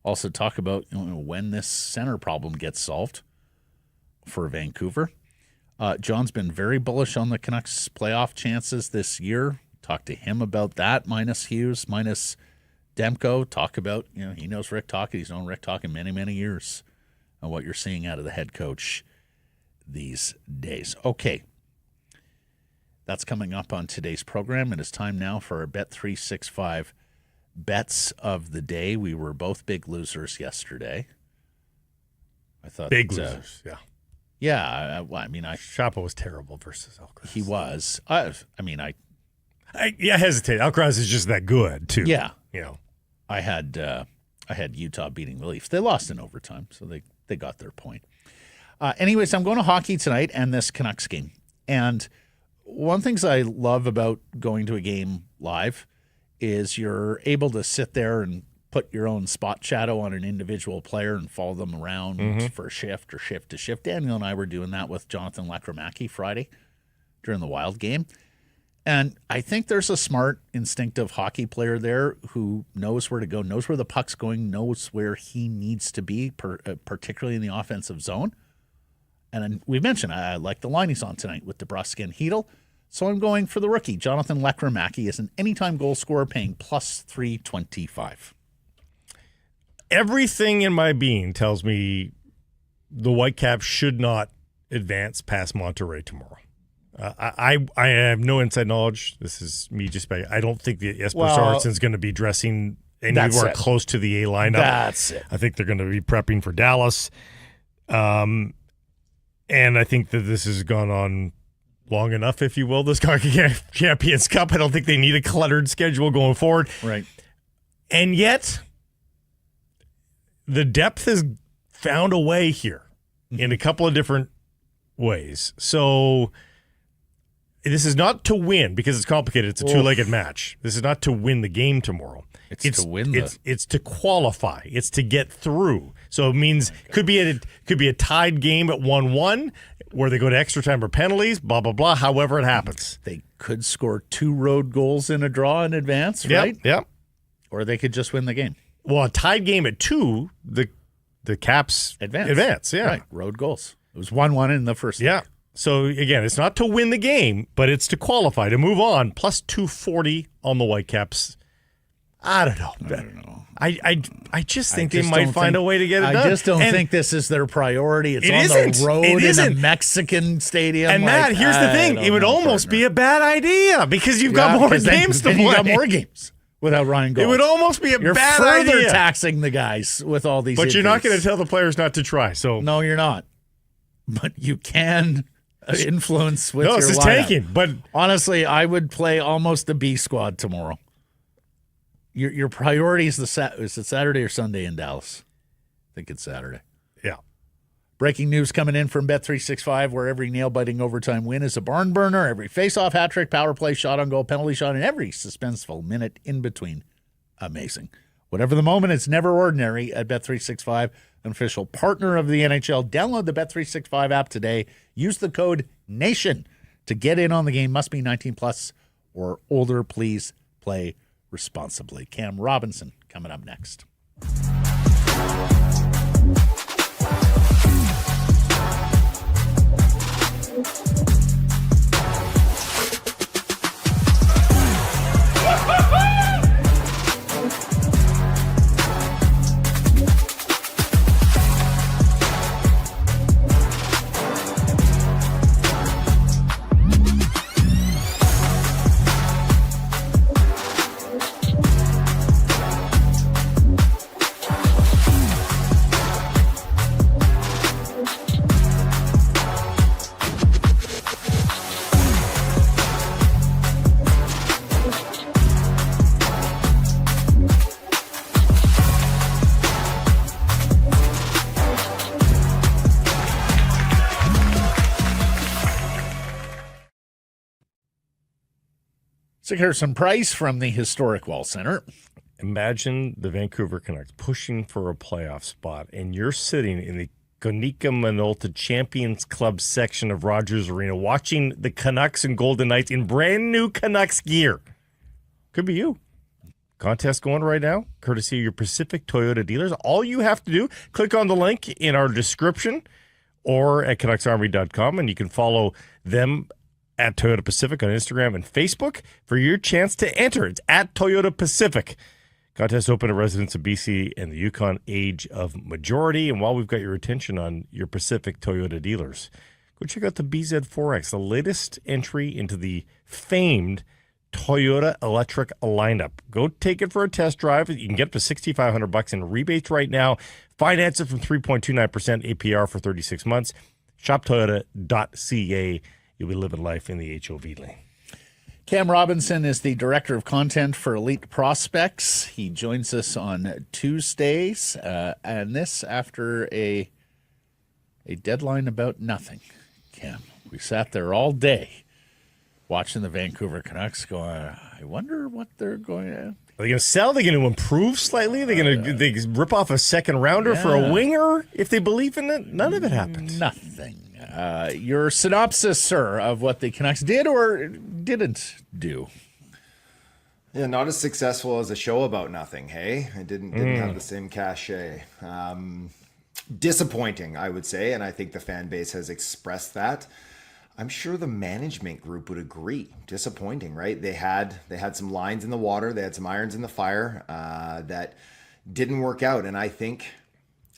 Also talk about when this center problem gets solved for Vancouver. John's been very bullish on the Canucks' playoff chances this year. Talk to him about that, minus Hughes, minus Demko. Talk about, he knows Rick Tocchet. He's known Rick Tocchet many, many years, and what you're seeing out of the head coach these days. Okay. That's coming up on today's program. It is time now for our Bet365 bets of the day. We were both big losers yesterday. I thought big losers, yeah. Yeah, Chapo was terrible versus Alcaraz. He was. I hesitate. Alcaraz is just that good too. Yeah, I had Utah beating the Leafs. They lost in overtime, so they got their point. Anyways, I'm going to hockey tonight and this Canucks game. And one of the things I love about going to a game live is you're able to sit there and put your own spot shadow on an individual player and follow them around for shift or shift to shift. Daniel and I were doing that with Jonathan Lekramaki Friday during the Wild game. And I think there's a smart, instinctive hockey player there who knows where to go, knows where the puck's going, knows where he needs to be, particularly in the offensive zone. And we've mentioned I like the line he's on tonight with DeBrusk and Hedl. So I'm going for the rookie. Jonathan Lekramaki is an anytime goal scorer paying plus 325. Everything in my being tells me the Whitecaps should not advance past Monterey tomorrow. I have no inside knowledge. This is me just I don't think that Jesper Sorensen's going to be dressing anywhere close to the A lineup. That's it. I think they're going to be prepping for Dallas. And I think that this has gone on long enough, if you will, this Champions Cup. I don't think they need a cluttered schedule going forward. Right. And yet, the depth has found a way here in a couple of different ways. So this is not to win because it's complicated. It's a two-legged match. This is not to win the game tomorrow. It's to win. It's to qualify. It's to get through. So it means could be a tied game at 1-1 where they go to extra time or penalties. Blah blah blah. However it happens, they could score 2 road goals in a draw in advance, right? Yep. Or they could just win the game. Well, a tied game at 2, the Caps advance. Yeah, right. Road goals. It was 1-1 in the first. Yeah. Leg. So again, it's not to win the game, but it's to qualify, to move on. Plus 240 on the Whitecaps. I don't know. I just think they might find a way to get it done. I just don't think this is their priority. It's on the road in a Mexican stadium. And Matt, here's the thing. It would almost be a bad idea because you've got more games to play. You got more games without Ryan Gault. It would almost be a bad idea. You're further taxing the guys with all these But you're not going to tell the players not to try. So no, you're not. But you can influence with your lineup. No, this is tanking. But honestly, I would play almost the B squad tomorrow. Your priority is is it Saturday or Sunday in Dallas? I think it's Saturday. Yeah. Breaking news coming in from Bet365, where every nail-biting overtime win is a barn burner. Every face-off, hat-trick, power play, shot on goal, penalty shot, and every suspenseful minute in between. Amazing. Whatever the moment, it's never ordinary at Bet365, an official partner of the NHL. Download the Bet365 app today. Use the code NATION to get in on the game. Must be 19 plus or older. Please play responsibly. Cam Robinson coming up next. So here's some price from the historic Wall Center. Imagine the Vancouver Canucks pushing for a playoff spot, and you're sitting in the Konica Minolta Champions Club section of Rogers Arena watching the Canucks and Golden Knights in brand new Canucks gear. Could be you. Contest going right now, courtesy of your Pacific Toyota dealers. All you have to do, click on the link in our description or at CanucksArmy.com, and you can follow them at Toyota Pacific on Instagram and Facebook for your chance to enter. It's at Toyota Pacific. Contest open to residents of BC and the Yukon age of majority. And while we've got your attention on your Pacific Toyota dealers, go check out the BZ4X, the latest entry into the famed Toyota electric lineup. Go take it for a test drive. You can get up to $6,500 in rebates right now. Finance it from 3.29% APR for 36 months. ShopToyota.ca. You'll be living life in the HOV lane. Cam Robinson is the director of content for Elite Prospects. He joins us on Tuesdays, and this after a deadline about nothing. Cam, we sat there all day watching the Vancouver Canucks going, I wonder what they're going to... Are they going to sell? Are they going to improve slightly? Are they going to rip off a second rounder for a winger if they believe in it? None of it happened. Nothing. Your synopsis, sir, of what the Canucks did or didn't do. Yeah, not as successful as a show about nothing, hey? It didn't have the same cachet. Disappointing, I would say, and I think the fan base has expressed that. I'm sure the management group would agree. Disappointing, right? They had some lines in the water, they had some irons in the fire that didn't work out, and I think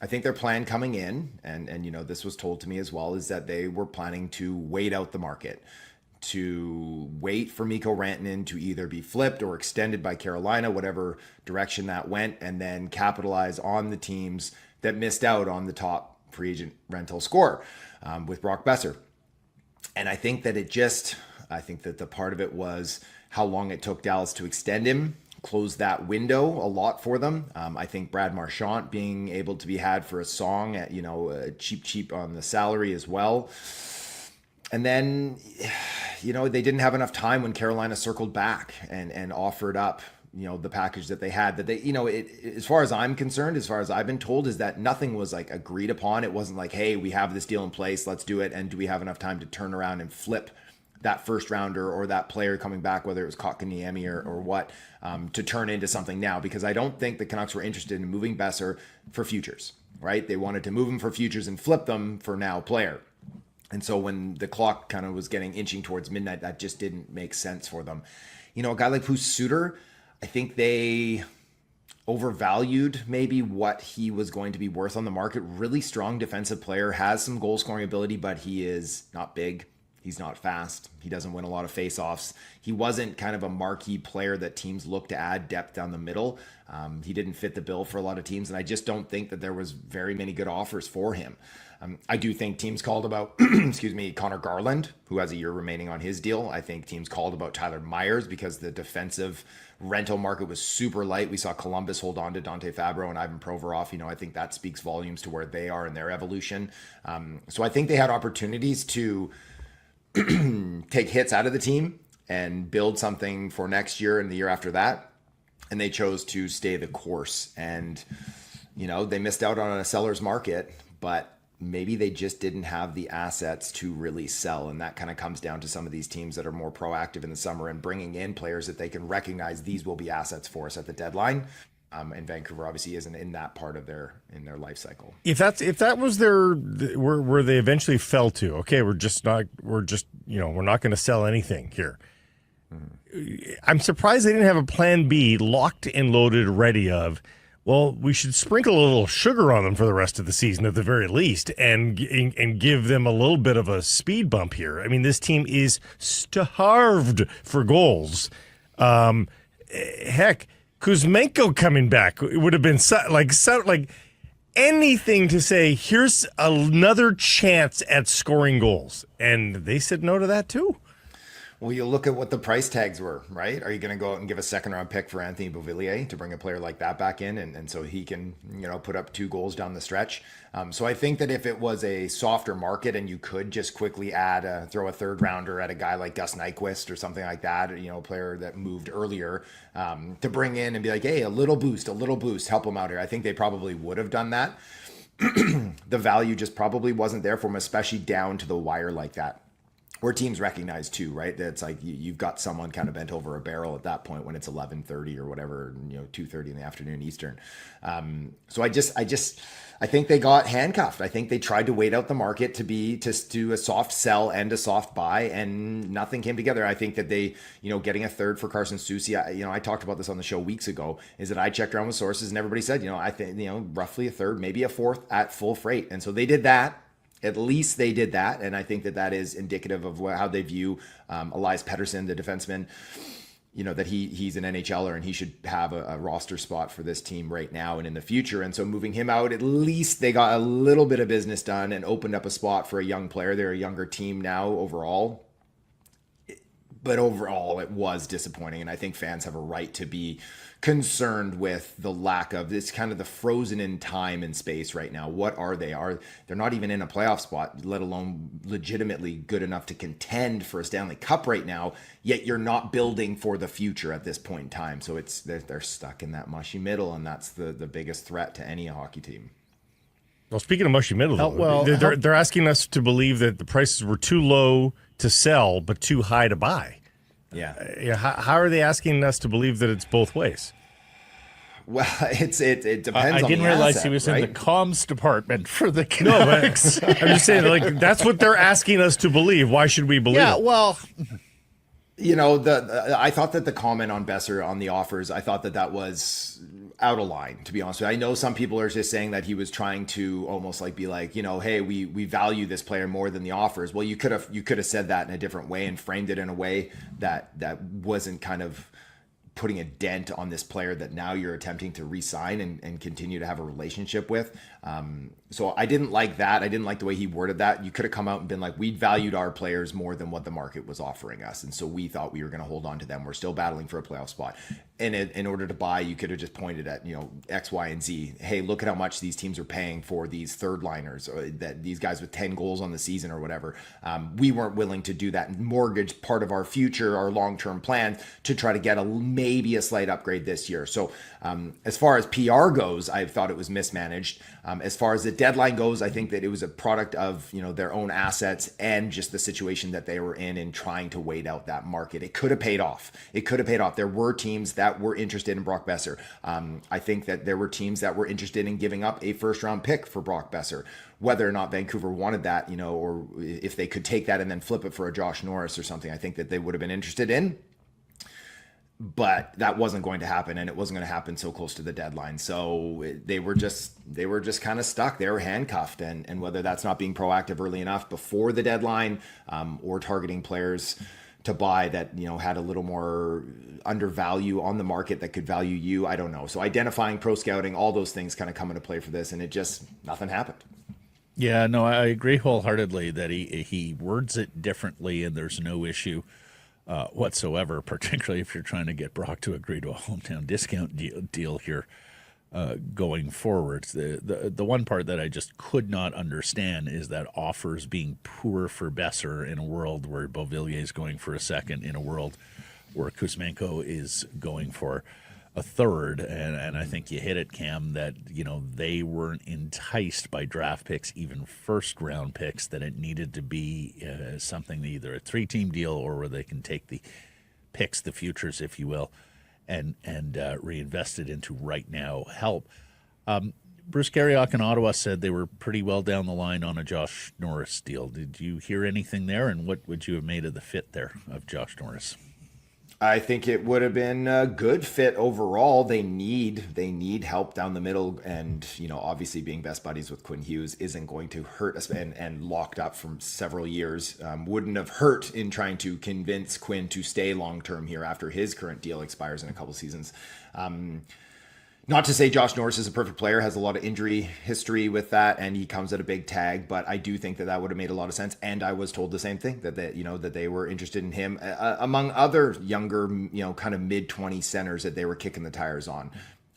their plan coming in, and you know, this was told to me as well, is that they were planning to wait out the market, to wait for Mikko Rantanen to either be flipped or extended by Carolina, whatever direction that went, and then capitalize on the teams that missed out on the top free agent rental score with Brock Boeser. And I think that the part of it was how long it took Dallas to extend him, closed that window a lot for them. I think Brad Marchand being able to be had for a song at, cheap on the salary as well. And then, they didn't have enough time when Carolina circled back and offered up, the package that they had, that they, as far as I'm concerned, as far as I've been told, is that nothing was like agreed upon. It wasn't like, hey, we have this deal in place, let's do it. And do we have enough time to turn around and flip that first rounder or that player coming back, whether it was Kotkaniemi or what, to turn into something now? Because I don't think the Canucks were interested in moving Boeser for futures, right? They wanted to move him for futures and flip them for now player. And so when the clock kind of was inching towards midnight, that just didn't make sense for them. A guy like Suter, I think they overvalued maybe what he was going to be worth on the market. Really strong defensive player, has some goal scoring ability, but he is not big. He's not fast. He doesn't win a lot of faceoffs. He wasn't kind of a marquee player that teams look to add depth down the middle. He didn't fit the bill for a lot of teams, and I just don't think that there was very many good offers for him. I do think teams called about, Connor Garland, who has a year remaining on his deal. I think teams called about Tyler Myers because the defensive rental market was super light. We saw Columbus hold on to Dante Fabro and Ivan Provorov. I think that speaks volumes to where they are in their evolution. So I think they had opportunities to take hits out of the team and build something for next year and the year after that. And they chose to stay the course. And, they missed out on a seller's market, but maybe they just didn't have the assets to really sell. And that kind of comes down to some of these teams that are more proactive in the summer and bringing in players that they can recognize these will be assets for us at the deadline. And Vancouver obviously isn't in that part of their life cycle. If that was where they eventually fell to, okay, we're not going to sell anything here. I'm surprised they didn't have a plan B locked and loaded, ready of, well, we should sprinkle a little sugar on them for the rest of the season at the very least and give them a little bit of a speed bump here. I mean, this team is starved for goals. Heck, Kuzmenko coming back would have been like anything to say, here's another chance at scoring goals. And they said no to that too. Well, you look at what the price tags were, right? Are you going to go out and give a second-round pick for Anthony Beauvillier to bring a player like that back in, and so he can, put up 2 goals down the stretch? So I think that if it was a softer market and you could just quickly throw a third rounder at a guy like Gus Nyquist or something like that, a player that moved earlier, to bring in and be like, hey, a little boost, help him out here. I think they probably would have done that. The value just probably wasn't there for him, especially down to the wire like that. Where teams recognize too, right? That it's like you've got someone kind of bent over a barrel at that point when it's 11:30 or whatever, 2:30 in the afternoon Eastern. So I think they got handcuffed. I think they tried to wait out the market to do a soft sell and a soft buy, and nothing came together. I think that they, getting a third for Carson Soucy, I talked about this on the show weeks ago, is that I checked around with sources and everybody said, I think, roughly a third, maybe a fourth at full freight. And so they did that. At least they did that, and I think that is indicative of how they view Elias Pettersson, the defenseman. That he's an NHLer and he should have a roster spot for this team right now and in the future. And so moving him out, at least they got a little bit of business done and opened up a spot for a young player. They're a younger team now overall. But overall, it was disappointing, and I think fans have a right to be concerned with the lack of this, kind of the frozen in time and space right now. What are they? They're not even in a playoff spot, let alone legitimately good enough to contend for a Stanley Cup right now, yet you're not building for the future at this point in time. So they're stuck in that mushy middle, and that's the biggest threat to any hockey team. Well, speaking of mushy middle, they're asking us to believe that the prices were too low to sell, but too high to buy. Yeah. How are they asking us to believe that it's both ways? Well, it depends. I didn't realize he was in the comms department for the Canucks. No, but I'm just saying, that's what they're asking us to believe. Why should we believe it? Yeah, well, I thought that the comment on Boeser on the offers, I thought that was out of line, to be honest with you. I know some people are just saying that he was trying to almost be like, hey, we value this player more than the offers. Well, you could have said that in a different way and framed it in a way that wasn't kind of putting a dent on this player that now you're attempting to re-sign and continue to have a relationship with. So I didn't like that. I didn't like the way he worded that. You could have come out and been like, we valued our players more than what the market was offering us. And so we thought we were going to hold on to them. We're still battling for a playoff spot. And in order to buy, you could have just pointed at, X, Y, and Z. Hey, look at how much these teams are paying for these third liners, or that these guys with 10 goals on the season or whatever. We weren't willing to do that and mortgage part of our future, our long-term plan to try to get maybe a slight upgrade this year. So as far as PR goes, I thought it was mismanaged. As far as the deadline goes, I think that it was a product of, their own assets and just the situation that they were in trying to wait out that market. It could have paid off. There were teams that were interested in Brock Boeser. I think that there were teams that were interested in giving up a first-round pick for Brock Boeser. Whether or not Vancouver wanted that, or if they could take that and then flip it for a Josh Norris or something, I think that they would have been interested in. But that wasn't going to happen, and it wasn't going to happen so close to the deadline. So they were just kind of stuck. They were handcuffed, and whether that's not being proactive early enough before the deadline, or targeting players to buy that had a little more undervalue on the market that could value you, I don't know. So identifying, pro scouting, all those things kind of come into play for this, and nothing happened. Yeah, no, I agree wholeheartedly that he words it differently, and there's no issue whatsoever, particularly if you're trying to get Brock to agree to a hometown discount deal here going forward. The one part that I just could not understand is that offers being poor for Boeser in a world where Beauvillier is going for a second, in a world where Kuzmenko is going for a third. And I think you hit it, Cam, that they weren't enticed by draft picks, even first round picks, that it needed to be something, either a 3-team deal or where they can take the picks, the futures, if you will, and reinvest it into right now help. Bruce Garriock in Ottawa said they were pretty well down the line on a Josh Norris deal. Did you hear anything there, and what would you have made of the fit there of Josh Norris? I think it would have been a good fit overall. They need help down the middle, and obviously being best buddies with Quinn Hughes isn't going to hurt us, and locked up from several years wouldn't have hurt in trying to convince Quinn to stay long term here after his current deal expires in a couple seasons. Not to say Josh Norris is a perfect player, has a lot of injury history with that, and he comes at a big tag, but I do think that would have made a lot of sense. And I was told the same thing, that they were interested in him, among other younger, kind of mid-20 centers that they were kicking the tires on.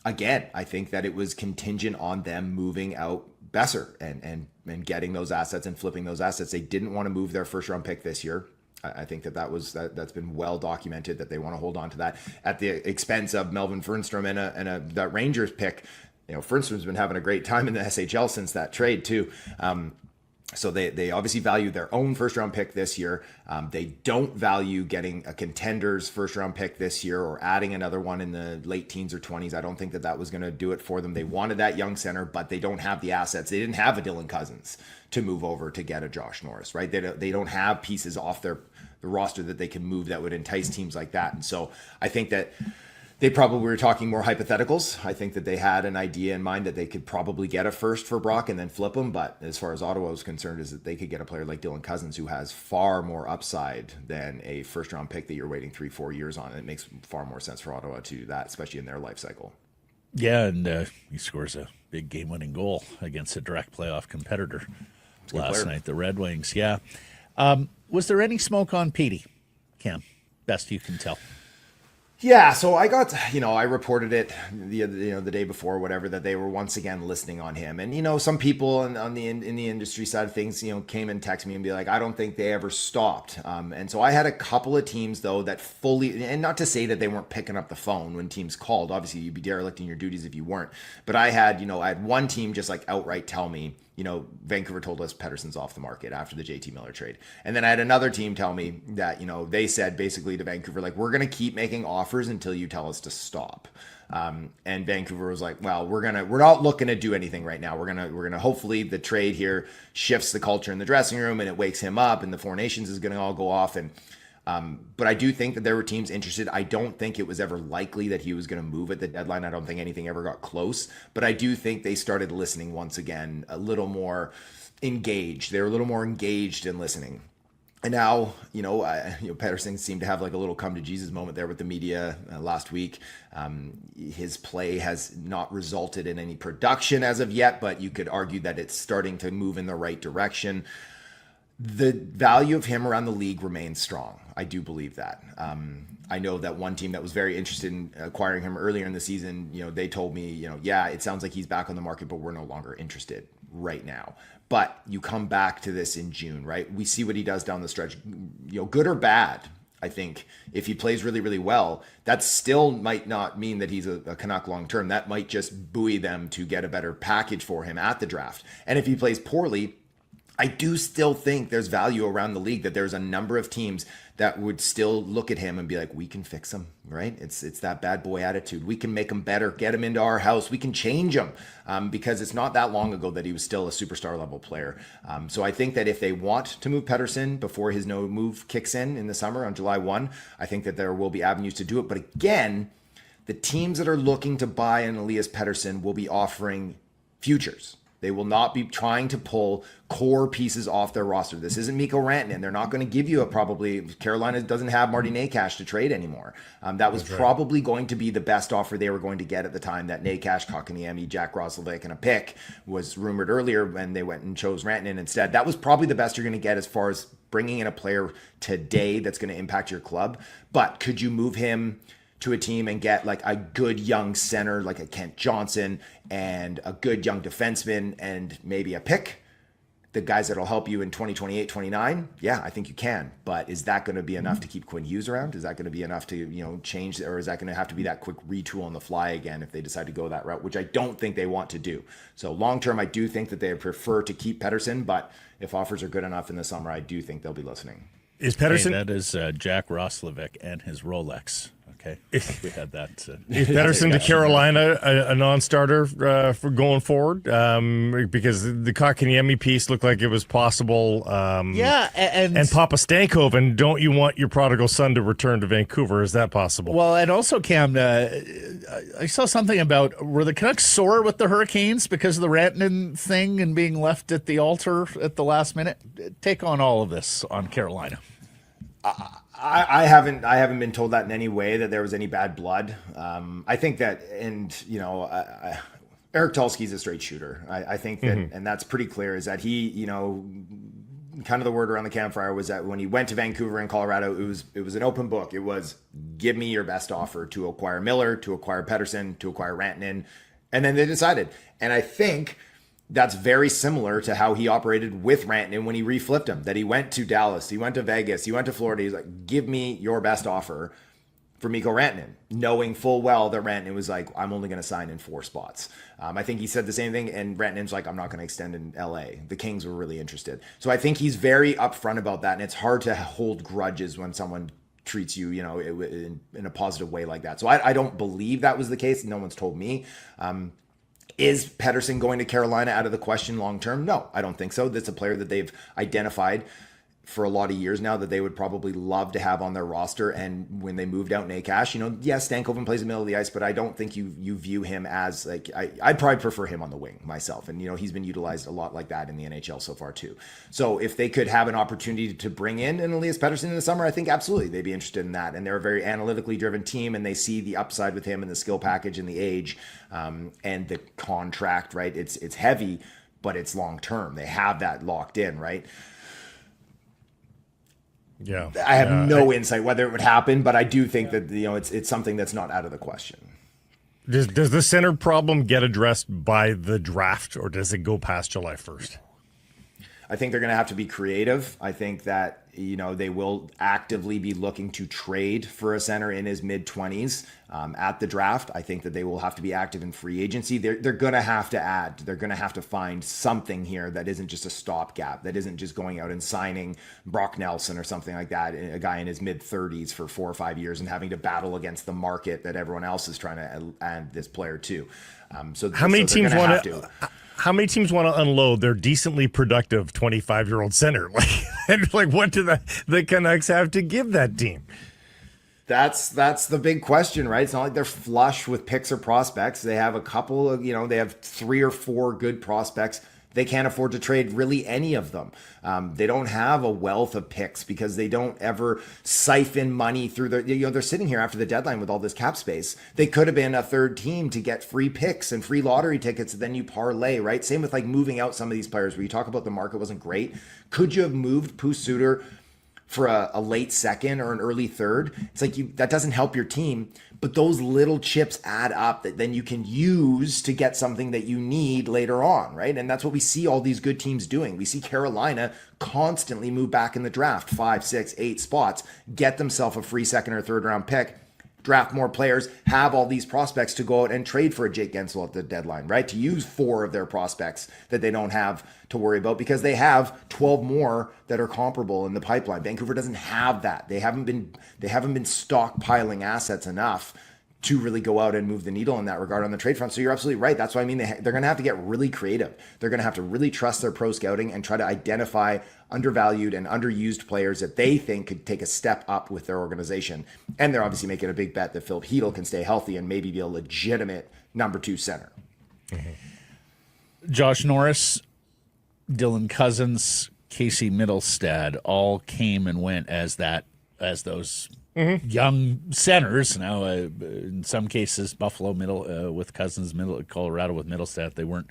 Again, I think that it was contingent on them moving out Boeser and getting those assets and flipping those assets. They didn't want to move their first round pick this year. I think that's been well documented, that they want to hold on to that at the expense of Melvin Fernstrom and that Rangers pick. Fernstrom's been having a great time in the SHL since that trade too. So they obviously value their own first round pick this year. They don't value getting a contender's first round pick this year or adding another one in the late teens or 20s. I don't think that was going to do it for them. They wanted that young center, but they don't have the assets. They didn't have a Dylan Cousins to move over to get a Josh Norris, right? They don't have pieces off the roster that they can move that would entice teams like that. And so I think that they probably were talking more hypotheticals. I think that they had an idea in mind that they could probably get a first for Brock and then flip him. But as far as Ottawa was concerned, is that they could get a player like Dylan Cousins, who has far more upside than a first round pick that you're waiting 3-4 years on. And it makes far more sense for Ottawa to do that, especially in their life cycle. Yeah, and he scores a big game-winning goal against a direct playoff competitor last night, the Red Wings. Yeah. Was there any smoke on Petey, Cam? Best you can tell. Yeah, so I got, I reported it the day before, whatever, that they were once again listening on him. And, some people in the industry side of things, came and texted me and be like, I don't think they ever stopped. And so I had a couple of teams, though, that fully, and not to say that they weren't picking up the phone when teams called. Obviously, you'd be derelict in your duties if you weren't. But I had one team just like outright tell me, Vancouver told us Pettersson's off the market after the JT Miller trade. And then I had another team tell me that, they said basically to Vancouver, like, we're going to keep making offers until you tell us to stop. And Vancouver was like, well, we're not looking to do anything right now. We're going to hopefully the trade here shifts the culture in the dressing room and it wakes him up and the Four Nations is going to all go off. And, but I do think that there were teams interested. I don't think it was ever likely that he was going to move at the deadline. I don't think anything ever got close, but I do think they started listening once again, a little more engaged. They were a little more engaged in listening. And now, Pettersson seemed to have like a little come to Jesus moment there with the media last week. His play has not resulted in any production as of yet, but you could argue that it's starting to move in the right direction. The value of him around the league remains strong. I do believe that. I know that one team that was very interested in acquiring him earlier in the season, they told me, yeah, it sounds like he's back on the market, but we're no longer interested right now. But you come back to this in June, right? We see what he does down the stretch, good or bad. I think if he plays really, really well, that still might not mean that he's a Canuck long term. That might just buoy them to get a better package for him at the draft. And if he plays poorly, I do still think there's value around the league, that there's a number of teams that would still look at him and be like, we can fix him, right? It's that bad boy attitude. We can make him better, get him into our house. We can change him because it's not that long ago that he was still a superstar level player. So I think that if they want to move Pettersson before his no move kicks in the summer on July 1, I think that there will be avenues to do it. But again, the teams that are looking to buy an Elias Pettersson will be offering futures. They will not be trying to pull core pieces off their roster. This isn't Mikko Rantanen. They're not going to give you Carolina doesn't have Marty Necas to trade anymore. That was probably going to be the best offer they were going to get at the time. That Necas, Kotkaniemi, Jack Roslovic, and a pick was rumored earlier when they went and chose Rantanen instead. That was probably the best you're going to get as far as bringing in a player today that's going to impact your club. But could you move him to a team and get like a good young center like a Kent Johnson and a good young defenseman and maybe a pick, the guys that'll help you in 2028, 29? Yeah, I think you can. But is that going to be enough to keep Quinn Hughes around? Is that going to be enough to, change, or is that going to have to be that quick retool on the fly again if they decide to go that route, which I don't think they want to do. So long term, I do think that they prefer to keep Pettersson, but if offers are good enough in the summer, I do think they'll be listening. Is Pettersson? Hey, that is Jack Roslovic and his Rolex. Okay, we had that. Is Pettersson to Carolina a non-starter for going forward? Because the Kotkaniemi piece looked like it was possible. Yeah, and Papa Stankov, and don't you want your prodigal son to return to Vancouver? Is that possible? Well, and also, Cam, I saw something about, were the Canucks sore with the Hurricanes because of the Rantanen thing and being left at the altar at the last minute? Take on all of this on Carolina. I haven't been told that in any way that there was any bad blood. I think that, and Eric Tulsky's a straight shooter. I think that, and that's pretty clear, is that he, kind of the word around the campfire was that when he went to Vancouver and Colorado, it was an open book. It was, give me your best offer to acquire Miller, to acquire Pettersson, to acquire Rantanen, and then they decided. And I think that's very similar to how he operated with Rantanen when he reflipped him, that he went to Dallas, he went to Vegas, he went to Florida. He's like, give me your best offer for Mikko Rantanen, knowing full well that Rantanen was like, I'm only going to sign in 4 spots. I think he said the same thing, and Rantanen's like, I'm not going to extend in LA. The Kings were really interested. So I think he's very upfront about that, and it's hard to hold grudges when someone treats you, in a positive way like that. So I don't believe that was the case. No one's told me. Is Pettersson going to Carolina out of the question long term? No, I don't think so. That's a player that they've identified for a lot of years now that they would probably love to have on their roster. And when they moved out Necas, yes, Stankoven plays in the middle of the ice, but I don't think you view him as like, I'd probably prefer him on the wing myself. And, he's been utilized a lot like that in the NHL so far too. So if they could have an opportunity to bring in an Elias Pettersson in the summer, I think absolutely they'd be interested in that. And they're a very analytically driven team, and they see the upside with him and the skill package and the age, and the contract, right? It's heavy, but it's long-term. They have that locked in, right? Yeah, I have no insight whether it would happen, but I do think that it's something that's not out of the question. Does the center problem get addressed by the draft, or does it go past July 1st? I think they're going to have to be creative. I think that they will actively be looking to trade for a center in his mid-20s at the draft. I think that they will have to be active in free agency. They're going to have to add. They're going to have to find something here that isn't just a stopgap, that isn't just going out and signing Brock Nelson or something like that, a guy in his mid-30s for 4 or 5 years and having to battle against the market that everyone else is trying to add this player to. How many teams want to? How many teams want to unload their decently productive 25-year-old center? What do the Canucks have to give that team? That's the big question, right? It's not like they're flush with picks or prospects. They have a couple of, they have 3 or 4 good prospects. They can't afford to trade really any of them. They don't have a wealth of picks because they don't ever siphon money through their, they're sitting here after the deadline with all this cap space. They could have been a third team to get free picks and free lottery tickets, and then you parlay, right? Same with moving out some of these players where you talk about the market wasn't great. Could you have moved Pooh Suter for a late second or an early third? It's that doesn't help your team, but those little chips add up that then you can use to get something that you need later on, right? And that's what we see all these good teams doing. We see Carolina constantly move back in the draft 5, 6, 8 spots, get themselves a free second or third round pick, draft more players, have all these prospects to go out and trade for a Jake Gensel at the deadline, right? To use 4 of their prospects that they don't have to worry about because they have 12 more that are comparable in the pipeline. Vancouver doesn't have that. They haven't been stockpiling assets enough to really go out and move the needle in that regard on the trade front. So you're absolutely right. That's why they're going to have to get really creative. They're going to have to really trust their pro scouting and try to identify undervalued and underused players that they think could take a step up with their organization. And they're obviously making a big bet that Philip Hedl can stay healthy and maybe be a legitimate number 2 center. Mm-hmm. Josh Norris, Dylan Cousins, Casey Middlestad all came and went as those young centers. Now, in some cases, Buffalo with Cousins, Colorado with Middlestad, they weren't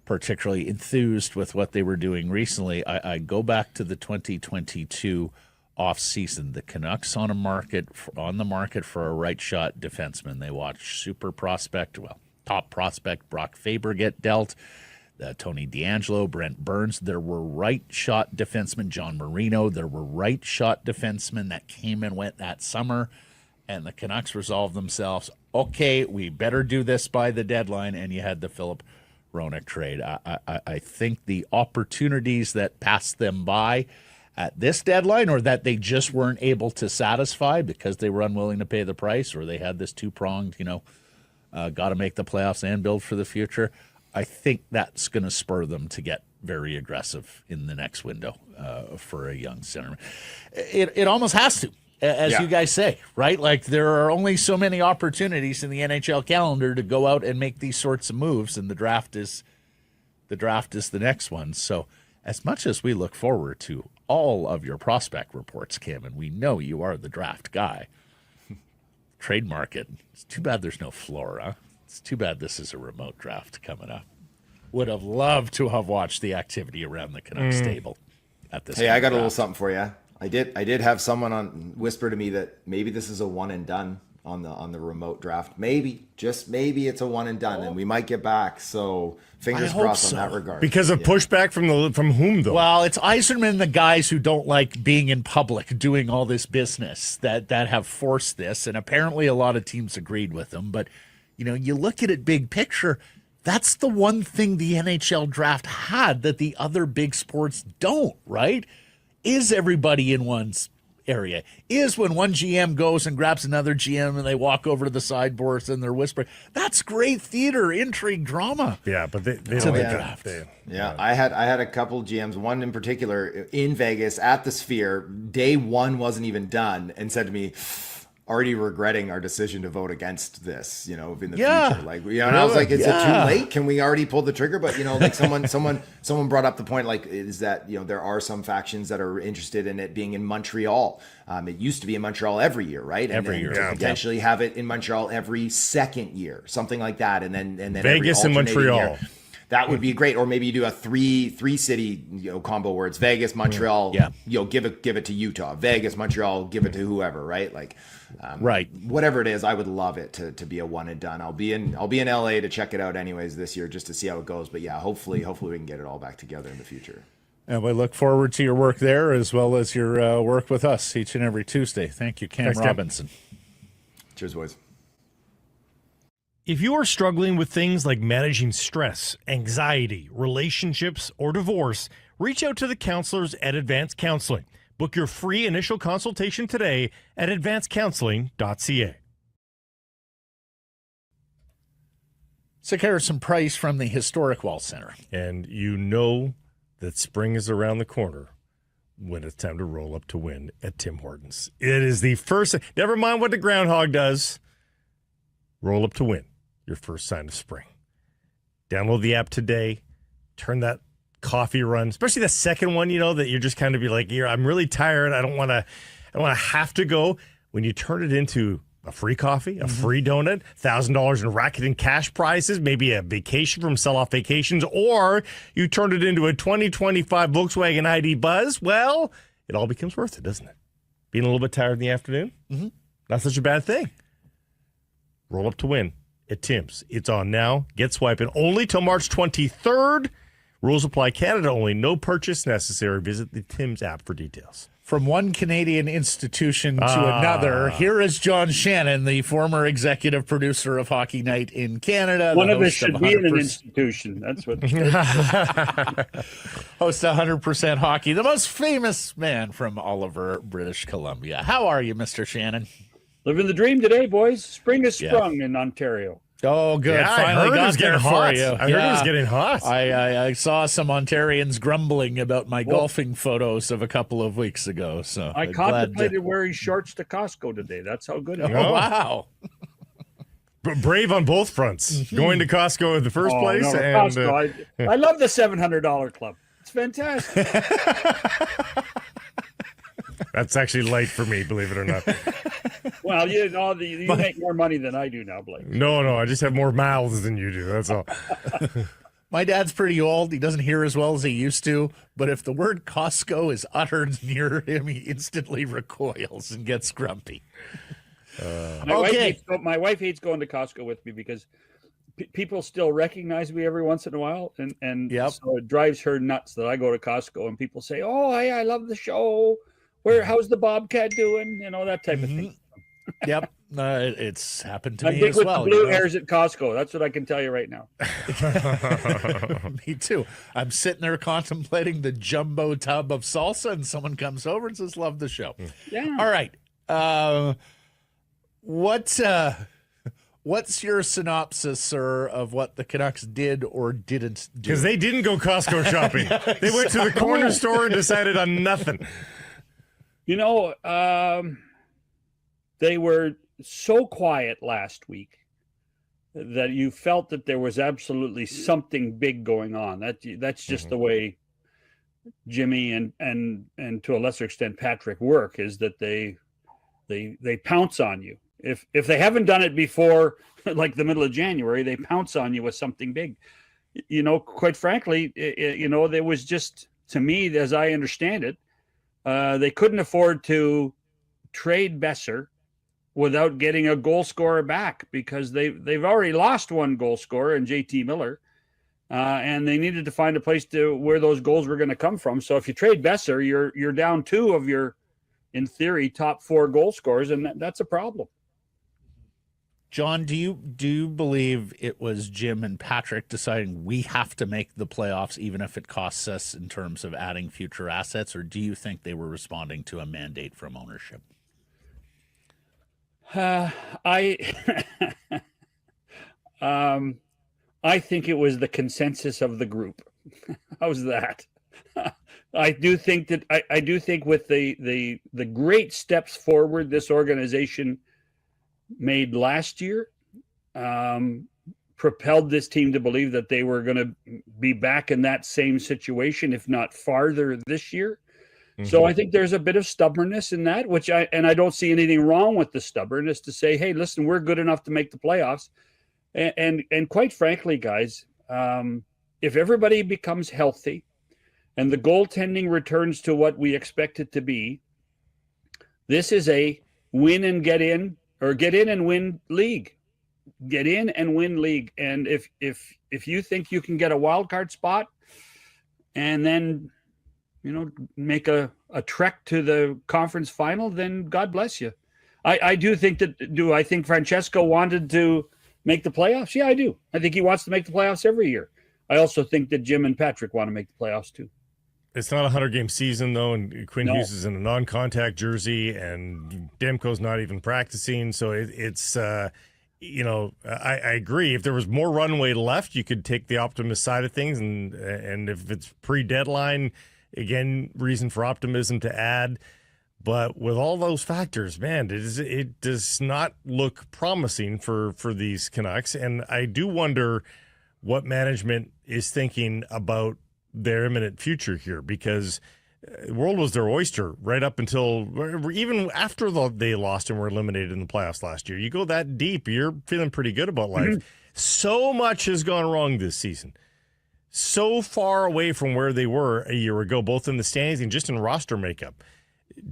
particularly enthused with what they were doing recently. I go back to the 2022 offseason. The Canucks on the market for a right shot defenseman. They watched top prospect Brock Faber get dealt. Tony DeAngelo, Brent Burns. There were right shot defensemen, John Marino. There were right shot defensemen that came and went that summer, and the Canucks resolved themselves, okay, we better do this by the deadline, and you had the Philip Hronek trade. I think the opportunities that passed them by at this deadline, or that they just weren't able to satisfy because they were unwilling to pay the price, or they had this two-pronged, got to make the playoffs and build for the future, I think that's going to spur them to get very aggressive in the next window for a young centerman. It almost has to, as you guys say, right? There are only so many opportunities in the NHL calendar to go out and make these sorts of moves, and the draft is the next one. So as much as we look forward to all of your prospect reports, Kim, and we know you are the draft guy, trade market, it's too bad there's no Flora. It's too bad this is a remote draft coming up. Would have loved to have watched the activity around the Canucks table at this. Hey, I got a little something for you. I did have someone whisper to me that maybe this is a one and done on the remote draft. Maybe, just maybe it's a one and done, and we might get back. So fingers crossed in that regard. Because of pushback from whom though? Well, it's Yzerman, the guys who don't like being in public, doing all this business that have forced this, and apparently a lot of teams agreed with them. But you look at it big picture. That's the one thing the NHL draft had that the other big sports don't, right? Is everybody in one's area? Is when one GM goes and grabs another GM and they walk over to the sideboards and they're whispering. That's great theater, intrigue, drama. Yeah, but they don't draft. I had a couple GMs, one in particular in Vegas at the Sphere. Day one wasn't even done and said to me, already regretting our decision to vote against this, in the future. Like, and I was like, is it too late? Can we already pull the trigger? But, like someone brought up the point, like, is that, there are some factions that are interested in it being in Montreal. It used to be in Montreal every year, right? Every year. To potentially have it in Montreal every second year, something like that. And then Vegas and Montreal. Year. That would be great. Or maybe you do a three city combo where it's Vegas, Montreal. Give it to Utah. Vegas, Montreal. Give it to whoever. Right. Like, right. Whatever it is, I would love it to be a one and done. I'll be in LA to check it out anyways this year just to see how it goes. But yeah, hopefully we can get it all back together in the future. And we look forward to your work there as well as your work with us each and every Tuesday. Thank you, Cam Robinson. Cheers, boys. If you are struggling with things like managing stress, anxiety, relationships, or divorce, reach out to the counselors at Advanced Counseling. Book your free initial consultation today at advancedcounseling.ca. Sick Harrison Price from the Historic Wall Center. And you know that spring is around the corner when it's time to roll up to win at Tim Hortons. It is the first, never mind what the groundhog does, roll up to win. Your first sign of spring. Download the app today. Turn that coffee run, especially the second one, that you're just kind of be like, I'm really tired. I don't want to have to go. When you turn it into a free coffee, a free donut, $1,000 in racket and cash prizes, maybe a vacation from Sell Off Vacations, or you turn it into a 2025 Volkswagen ID Buzz, well, it all becomes worth it, doesn't it? Being a little bit tired in the afternoon, not such a bad thing. Roll up to win at Tim's. It's on now. Get swiping only till March 23rd. Rules apply. Canada only. No purchase necessary. Visit the Tim's app for details. From one Canadian institution to another, here is John Shannon, the former executive producer of Hockey Night in Canada. One of us should be in an institution. That's what. Host 100% Hockey, the most famous man from Oliver, British Columbia. How are you, Mr. Shannon? Living the dream today, boys. Spring has sprung in Ontario. Oh, good. Yeah, finally got there for you. I heard it was getting hot. I saw some Ontarians grumbling about my golfing photos of a couple of weeks ago. So I contemplated wearing shorts to Costco today. That's how good it was. Oh, wow. Brave on both fronts. Going to Costco in the first place. No, and Costco, I love the $700 club. It's fantastic. That's actually light for me, believe it or not. Well, you make more money than I do now, Blake. No, I just have more mouths than you do. That's all. My dad's pretty old. He doesn't hear as well as he used to. But if the word Costco is uttered near him, he instantly recoils and gets grumpy. My wife hates going to Costco with me because people still recognize me every once in a while. And so it drives her nuts that I go to Costco and people say, oh, I love the show. How's the Bobcat doing? That type of thing. Yep. It's happened to me big as with well. The blue hairs at Costco. That's what I can tell you right now. Me too. I'm sitting there contemplating the jumbo tub of salsa, and someone comes over and says, love the show. Yeah. All right. What's your synopsis, sir, of what the Canucks did or didn't do? Because they didn't go Costco shopping. They went to the corner store and decided on nothing. They were so quiet last week that you felt that there was absolutely something big going on. That's just the way Jimmy and to a lesser extent Patrick work is that they pounce on you. If they haven't done it before, like the middle of January, they pounce on you with something big. Quite frankly, there was just, to me, as I understand it, they couldn't afford to trade Boeser without getting a goal scorer back, because they've already lost one goal scorer in JT Miller, and they needed to find a place where those goals were going to come from. So if you trade Boeser, you're down two of your, in theory, top four goal scorers, and that's a problem. John, do you believe it was Jim and Patrick deciding we have to make the playoffs even if it costs us in terms of adding future assets, or do you think they were responding to a mandate from ownership? I think it was the consensus of the group. How's that? I do think with the great steps forward this organization made last year, propelled this team to believe that they were going to be back in that same situation, if not farther, this year. Mm-hmm. So I think there's a bit of stubbornness in that, I don't see anything wrong with the stubbornness to say, hey, listen, we're good enough to make the playoffs. And quite frankly, guys, if everybody becomes healthy and the goaltending returns to what we expect it to be, this is a win and get in, or get in and win league. Get in and win league. And if you think you can get a wild card spot and then, make a trek to the conference final, then God bless you. I do think that, do I think Francesco wanted to make the playoffs? Yeah, I do. I think he wants to make the playoffs every year. I also think that Jim and Patrick want to make the playoffs too. It's not a 100-game season, though, and Quinn Hughes is in a non-contact jersey, and Demko's not even practicing. So it's I agree. If there was more runway left, you could take the optimist side of things, and if it's pre-deadline, again, reason for optimism to add. But with all those factors, man, it does not look promising for these Canucks. And I do wonder what management is thinking about their imminent future here, because the world was their oyster right up until, even after they lost and were eliminated in the playoffs last year. You go that deep, you're feeling pretty good about life. Mm-hmm. So much has gone wrong this season. So far away from where they were a year ago, both in the standings and just in roster makeup.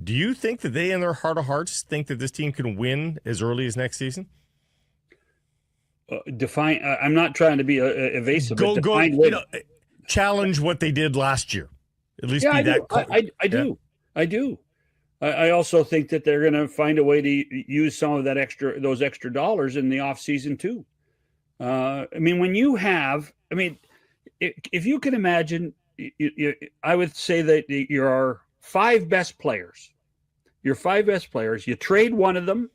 Do you think that they, in their heart of hearts, think that this team can win as early as next season? Define. I'm not trying to be evasive. Challenge what they did last year. At least I do. I do. I also think that they're going to find a way to use some of those extra dollars in the offseason too. When you have, if you can imagine, I would say that your five best players, you trade one of them,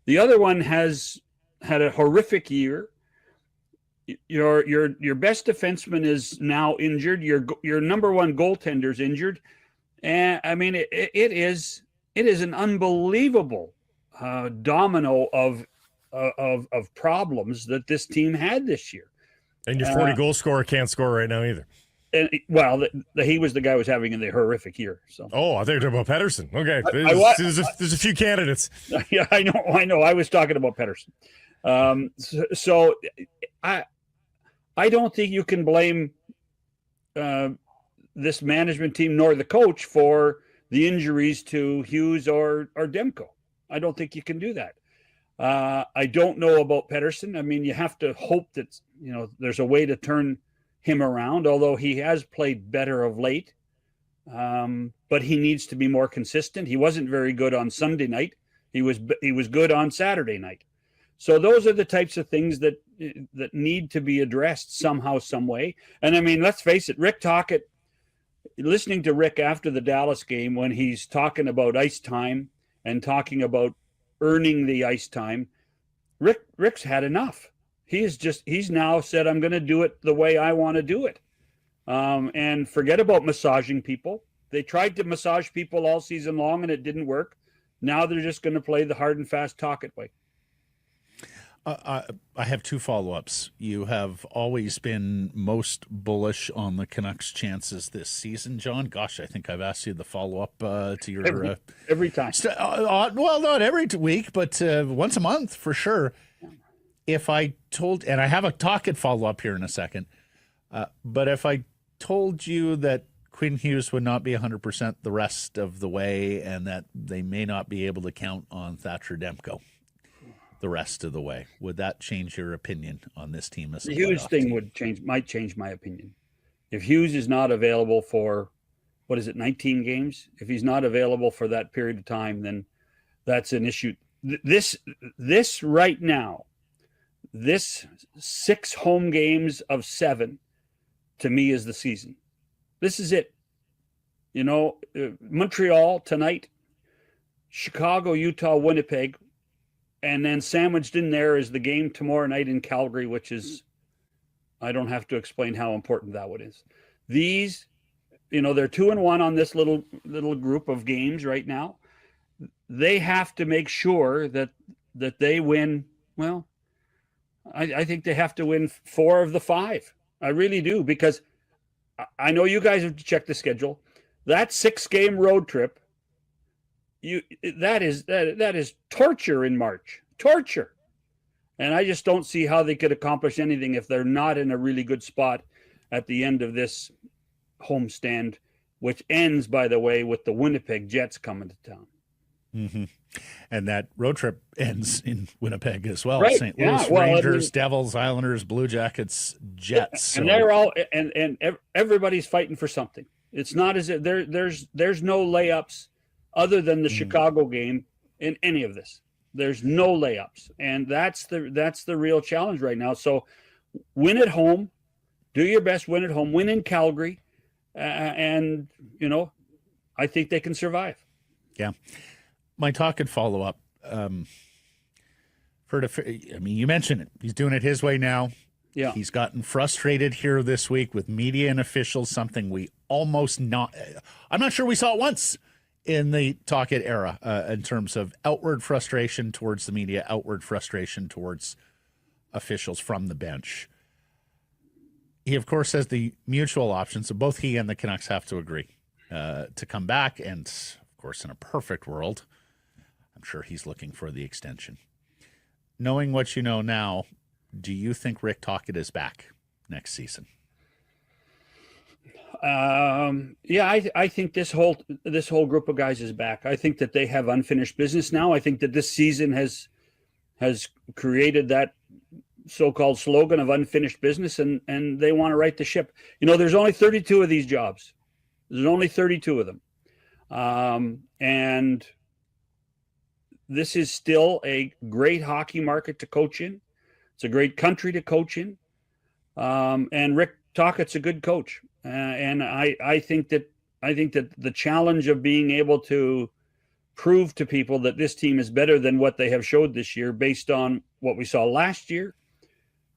the other one has had a horrific year. Your best defenseman is now injured. Your number one goaltender's injured, and it is an unbelievable domino of problems that this team had this year. And your 40 goal scorer can't score right now either. And he was the guy who was having a horrific year. So. Oh, I think you're talking about Pettersson. Okay, there's a few candidates. Yeah, I know. I was talking about Pettersson. So I don't think you can blame this management team nor the coach for the injuries to Hughes or Demko. I don't think you can do that. I don't know about Pettersson. You have to hope that there's a way to turn him around, although he has played better of late. But he needs to be more consistent. He wasn't very good on Sunday night. He was good on Saturday night. So those are the types of things that need to be addressed somehow, some way. And let's face it, Rick Tocchet, listening to Rick after the Dallas game when he's talking about ice time and talking about earning the ice time, Rick's had enough. He's now said, I'm going to do it the way I want to do it. And forget about massaging people. They tried to massage people all season long and it didn't work. Now they're just going to play the hard and fast Tocchet way. I have two follow-ups. You have always been most bullish on the Canucks' chances this season, John. Gosh, I think I've asked you the follow-up to your every time. Well, not every week, but once a month for sure. If I told, and I have a Tocchet follow-up here in a second, but if I told you that Quinn Hughes would not be 100% the rest of the way, and that they may not be able to count on Thatcher Demko the rest of the way, would that change your opinion on this team? As the Hughes thing might change my opinion. If Hughes is not available for, 19 games? If he's not available for that period of time, then that's an issue. This right now, this 6 home games of 7, to me, is the season. This is it. Montreal tonight, Chicago, Utah, Winnipeg, and then sandwiched in there is the game tomorrow night in Calgary, which is, I don't have to explain how important that one is. These, they're 2-1 on this little group of games right now. They have to make sure that they win. Well, I think they have to win 4 of the 5. I really do, because I know you guys have to check the schedule. That 6-game road trip, that is torture in March. Torture. And I just don't see how they could accomplish anything if they're not in a really good spot at the end of this homestand, which ends, by the way, with the Winnipeg Jets coming to town. Mm-hmm. And that road trip ends in Winnipeg as well. Right. St. Louis, Rangers, Devils, Islanders, Blue Jackets, Jets. And they're all and everybody's fighting for something. It's not as if there's no layups other than the Chicago game in any of this. There's no layups, and that's the real challenge right now. So win at home, do your best, win at home, win in Calgary, and I think they can survive. Yeah. My Tocchet follow-up, you mentioned it. He's doing it his way now. Yeah. He's gotten frustrated here this week with media and officials, something we almost not – I'm not sure we saw it once in the Tocchet era in terms of outward frustration towards the media, outward frustration towards officials from the bench. He, of course, has the mutual option, so both he and the Canucks have to agree to come back, and, of course, in a perfect world – I'm sure he's looking for the extension. Knowing what you know now, do you think Rick Tocchet is back next season? I think this whole group of guys is back. I think that they have unfinished business now. I think that this season has created that so-called slogan of unfinished business, and they want to right the ship. There's only 32 of these jobs. There's only 32 of them. And this is still a great hockey market to coach in. It's a great country to coach in. And Rick Tocchet's a good coach. And I think that the challenge of being able to prove to people that this team is better than what they have showed this year based on what we saw last year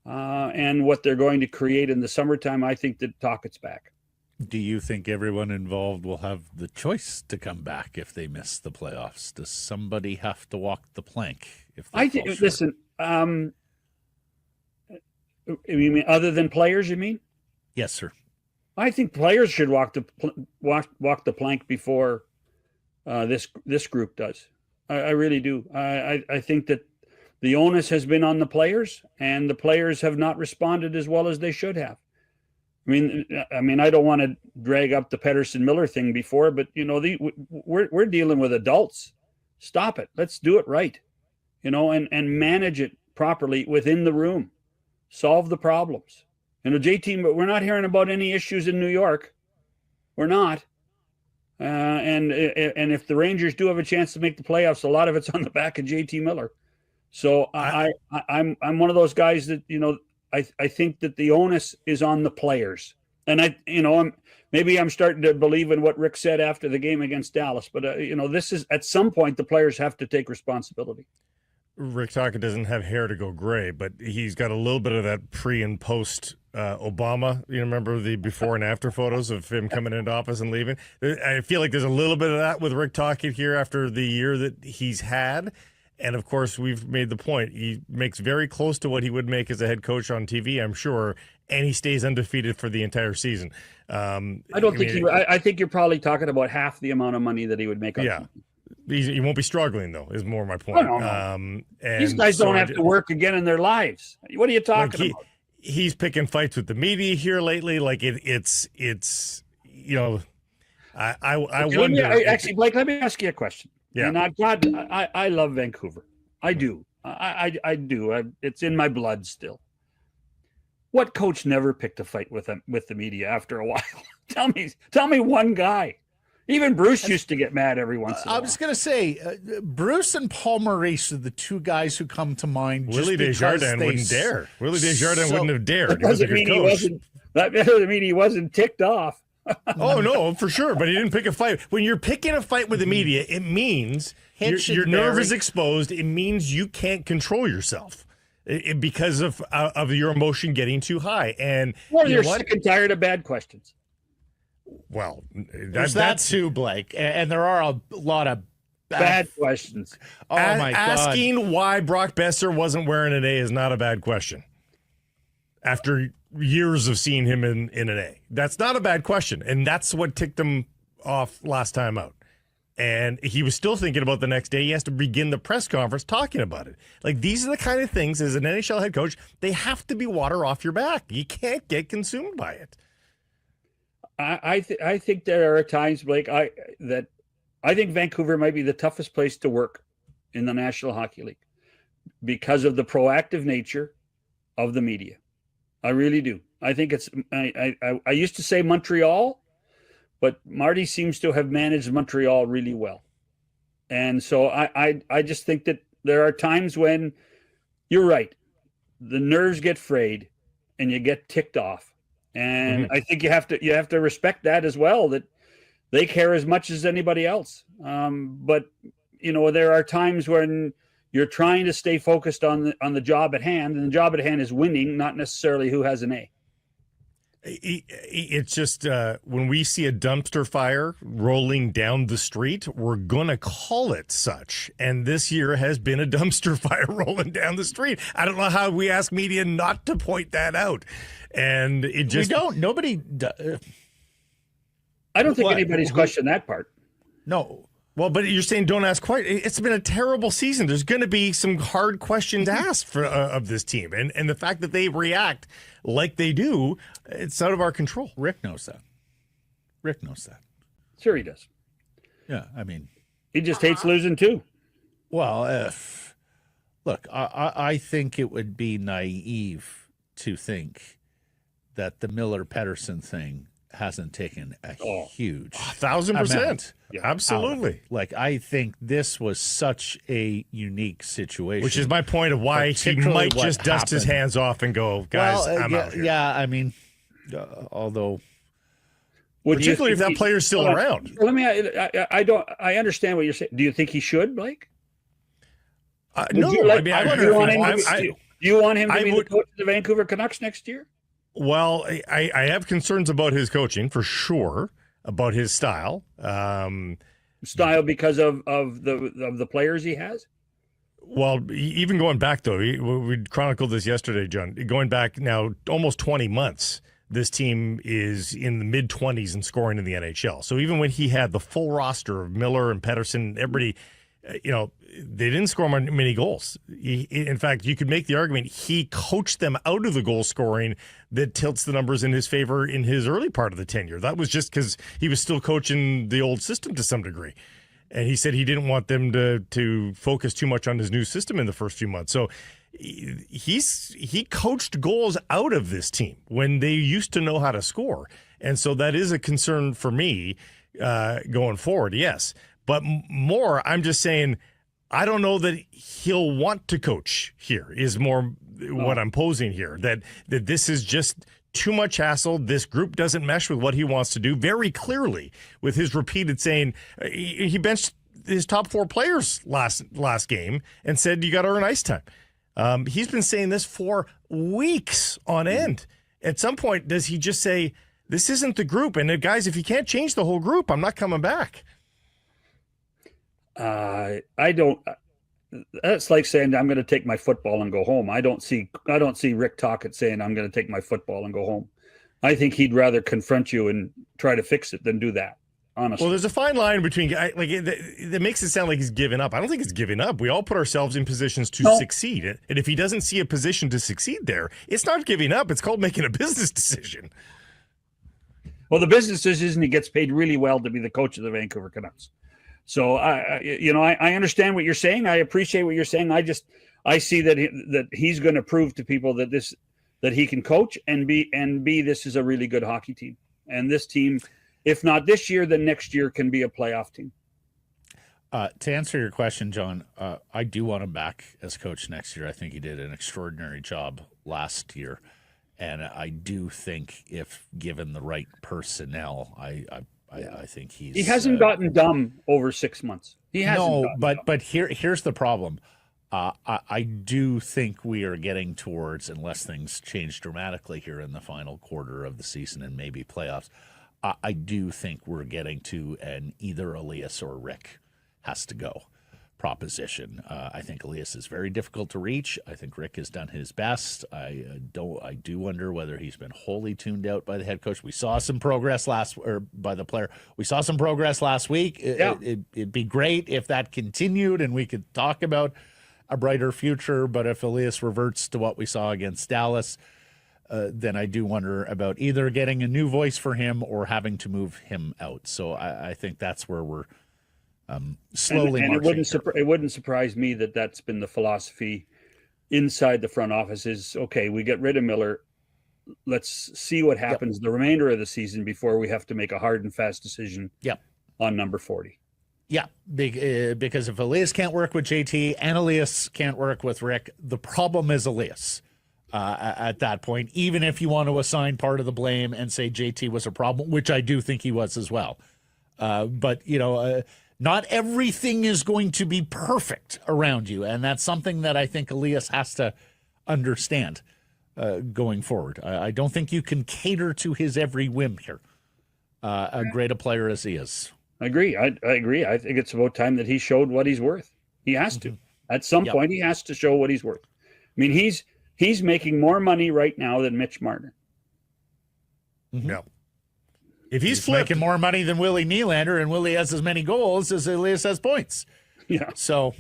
and what they're going to create in the summertime, I think that Tocchet's back. Do you think everyone involved will have the choice to come back if they miss the playoffs? Does somebody have to walk the plank? Listen, you mean other than players, you mean? Yes, sir. I think players should walk the plank before this group does. I really do. I think that the onus has been on the players, and the players have not responded as well as they should have. I mean, I don't want to drag up the Pedersen-Miller thing before, but we're dealing with adults. Stop it. Let's do it right, and manage it properly within the room. Solve the problems. JT, but we're not hearing about any issues in New York. We're not. And if the Rangers do have a chance to make the playoffs, a lot of it's on the back of JT Miller. So I'm one of those guys that I think that the onus is on the players, and I'm starting to believe in what Rick said after the game against Dallas. But this is, at some point, the players have to take responsibility. Rick Tocchet doesn't have hair to go gray, but he's got a little bit of that pre and post Obama. Remember the before and after photos of him coming into office and leaving? I feel like there's a little bit of that with Rick Tocchet here after the year that he's had. And of course, we've made the point. He makes very close to what he would make as a head coach on TV, I'm sure, and he stays undefeated for the entire season. I think you're probably talking about half the amount of money that he would make on TV. He won't be struggling, though, is more my point. No. These guys don't have to work again in their lives. What are you talking about? He's picking fights with the media here lately. Like it's I wonder. Actually, Blake, let me ask you a question. Yeah. And I love Vancouver. I do. I do. It's in my blood still. What coach never picked a fight with the media after a while? Tell me one guy. Even Bruce used to get mad every once in a while. I was going to say, Bruce and Paul Maurice are the two guys who come to mind. Willie Desjardins wouldn't dare. Willie Desjardins wouldn't have dared. That doesn't mean he wasn't ticked off. Oh, no, for sure. But he didn't pick a fight. When you're picking a fight with the media, it means your nerve is exposed. It means you can't control yourself because of your emotion getting too high. And you're sick and tired of bad questions. Well, that's that too, Blake. And there are a lot of bad questions. Oh, my God. Asking why Brock Boeser wasn't wearing an A is not a bad question. After years of seeing him in an A. That's not a bad question. And that's what ticked him off last time out. And he was still thinking about the next day. He has to begin the press conference talking about it. Like, these are the kind of things, as an NHL head coach, they have to be water off your back. You can't get consumed by it. I think there are times, Blake, I think Vancouver might be the toughest place to work in the National Hockey League because of the proactive nature of the media. I really do. I think it's. I used to say Montreal, but Marty seems to have managed Montreal really well, and so I just think that there are times when you're right, the nerves get frayed, and you get ticked off. And I think you have to respect that as well, that they care as much as anybody else. But there are times when you're trying to stay focused on the job at hand, and the job at hand is winning, not necessarily who has an A. It's just when we see a dumpster fire rolling down the street, we're going to call it such. And this year has been a dumpster fire rolling down the street. I don't know how we ask media not to point that out. And it just. We don't. Nobody. I don't think anybody's questioned that part. No. Well, but you're saying don't ask quite. It's been a terrible season. There's going to be some hard questions asked of this team. And the fact that they react like they do, it's out of our control. Rick knows that. Sure he does. Yeah, I mean. He just hates losing too. Well, look, I think it would be naive to think that the Miller-Pettersson thing hasn't taken a huge 1,000%. Yeah, absolutely. Like, I think this was such a unique situation, which is my point of why he might just dust his hands off and go, guys, I'm out here. Yeah, I mean, although, particularly if that player's still around. Let me. I understand what you're saying. Do you think he should, Blake? No. Do you want him to be the coach of the Vancouver Canucks next year? Well, I have concerns about his coaching for sure, about his style. Style because of the players he has? Well, even going back, though, we chronicled this yesterday, John. Going back now almost 20 months, this team is in the mid-20s in scoring in the NHL. So even when he had the full roster of Miller and Pettersson, everybody, they didn't score many goals. In fact, you could make the argument he coached them out of the goal scoring that tilts the numbers in his favor in his early part of the tenure. That was just because he was still coaching the old system to some degree. And he said he didn't want them to focus too much on his new system in the first few months. So he coached goals out of this team when they used to know how to score. And so that is a concern for me going forward, yes. But more, I'm just saying, I don't know that he'll want to coach here is more what I'm posing here, that this is just too much hassle. This group doesn't mesh with what he wants to do very clearly with his repeated saying he benched his top 4 players last game and said, you got to earn ice time. He's been saying this for weeks on end. At some point, does he just say, this isn't the group? And guys, if you can't change the whole group, I'm not coming back. I don't. that's like saying I'm going to take my football and go home. I don't see Rick Tocchet saying I'm going to take my football and go home. I think he'd rather confront you and try to fix it than do that. Honestly. Well, there's a fine line between that makes it sound like he's giving up. I don't think it's giving up. We all put ourselves in positions to succeed, and if he doesn't see a position to succeed there, it's not giving up. It's called making a business decision. Well, the business decision, he gets paid really well to be the coach of the Vancouver Canucks. So I understand what you're saying. I appreciate what you're saying. I see that he's going to prove to people that he can coach and be this is a really good hockey team. And this team, if not this year, then next year can be a playoff team. To answer your question, John, I do want him back as coach next year. I think he did an extraordinary job last year. And I do think if given the right personnel, I think he hasn't gotten dumb over 6 months. He hasn't. No, but here's the problem. I do think we are getting towards, unless things change dramatically here in the final quarter of the season and maybe playoffs, I do think we're getting to an either Elias or Rick has to go proposition. I think Elias is very difficult to reach. I think Rick has done his best. I do wonder whether he's been wholly tuned out by the head coach. We saw some progress by the player. We saw some progress last week. It'd be great if that continued and we could talk about a brighter future. But if Elias reverts to what we saw against Dallas, then I do wonder about either getting a new voice for him or having to move him out. So I think that's where we're slowly and it wouldn't surprise me that that's been the philosophy inside the front office is, okay, we get rid of Miller. Let's see what happens the remainder of the season before we have to make a hard and fast decision on number 40. Yeah, because if Elias can't work with JT and Elias can't work with Rick, the problem is Elias at that point, even if you want to assign part of the blame and say JT was a problem, which I do think he was as well. But, not everything is going to be perfect around you, and that's something that I think Elias has to understand going forward. I don't think you can cater to his every whim here, great a player as he is. I agree. I agree. I think it's about time that he showed what he's worth. He has to. At some point, he has to show what he's worth. I mean, he's making more money right now than Mitch Marner. Yeah. If he's making more money than Willie Nylander, and Willie has as many goals as Elias has points. Yeah. So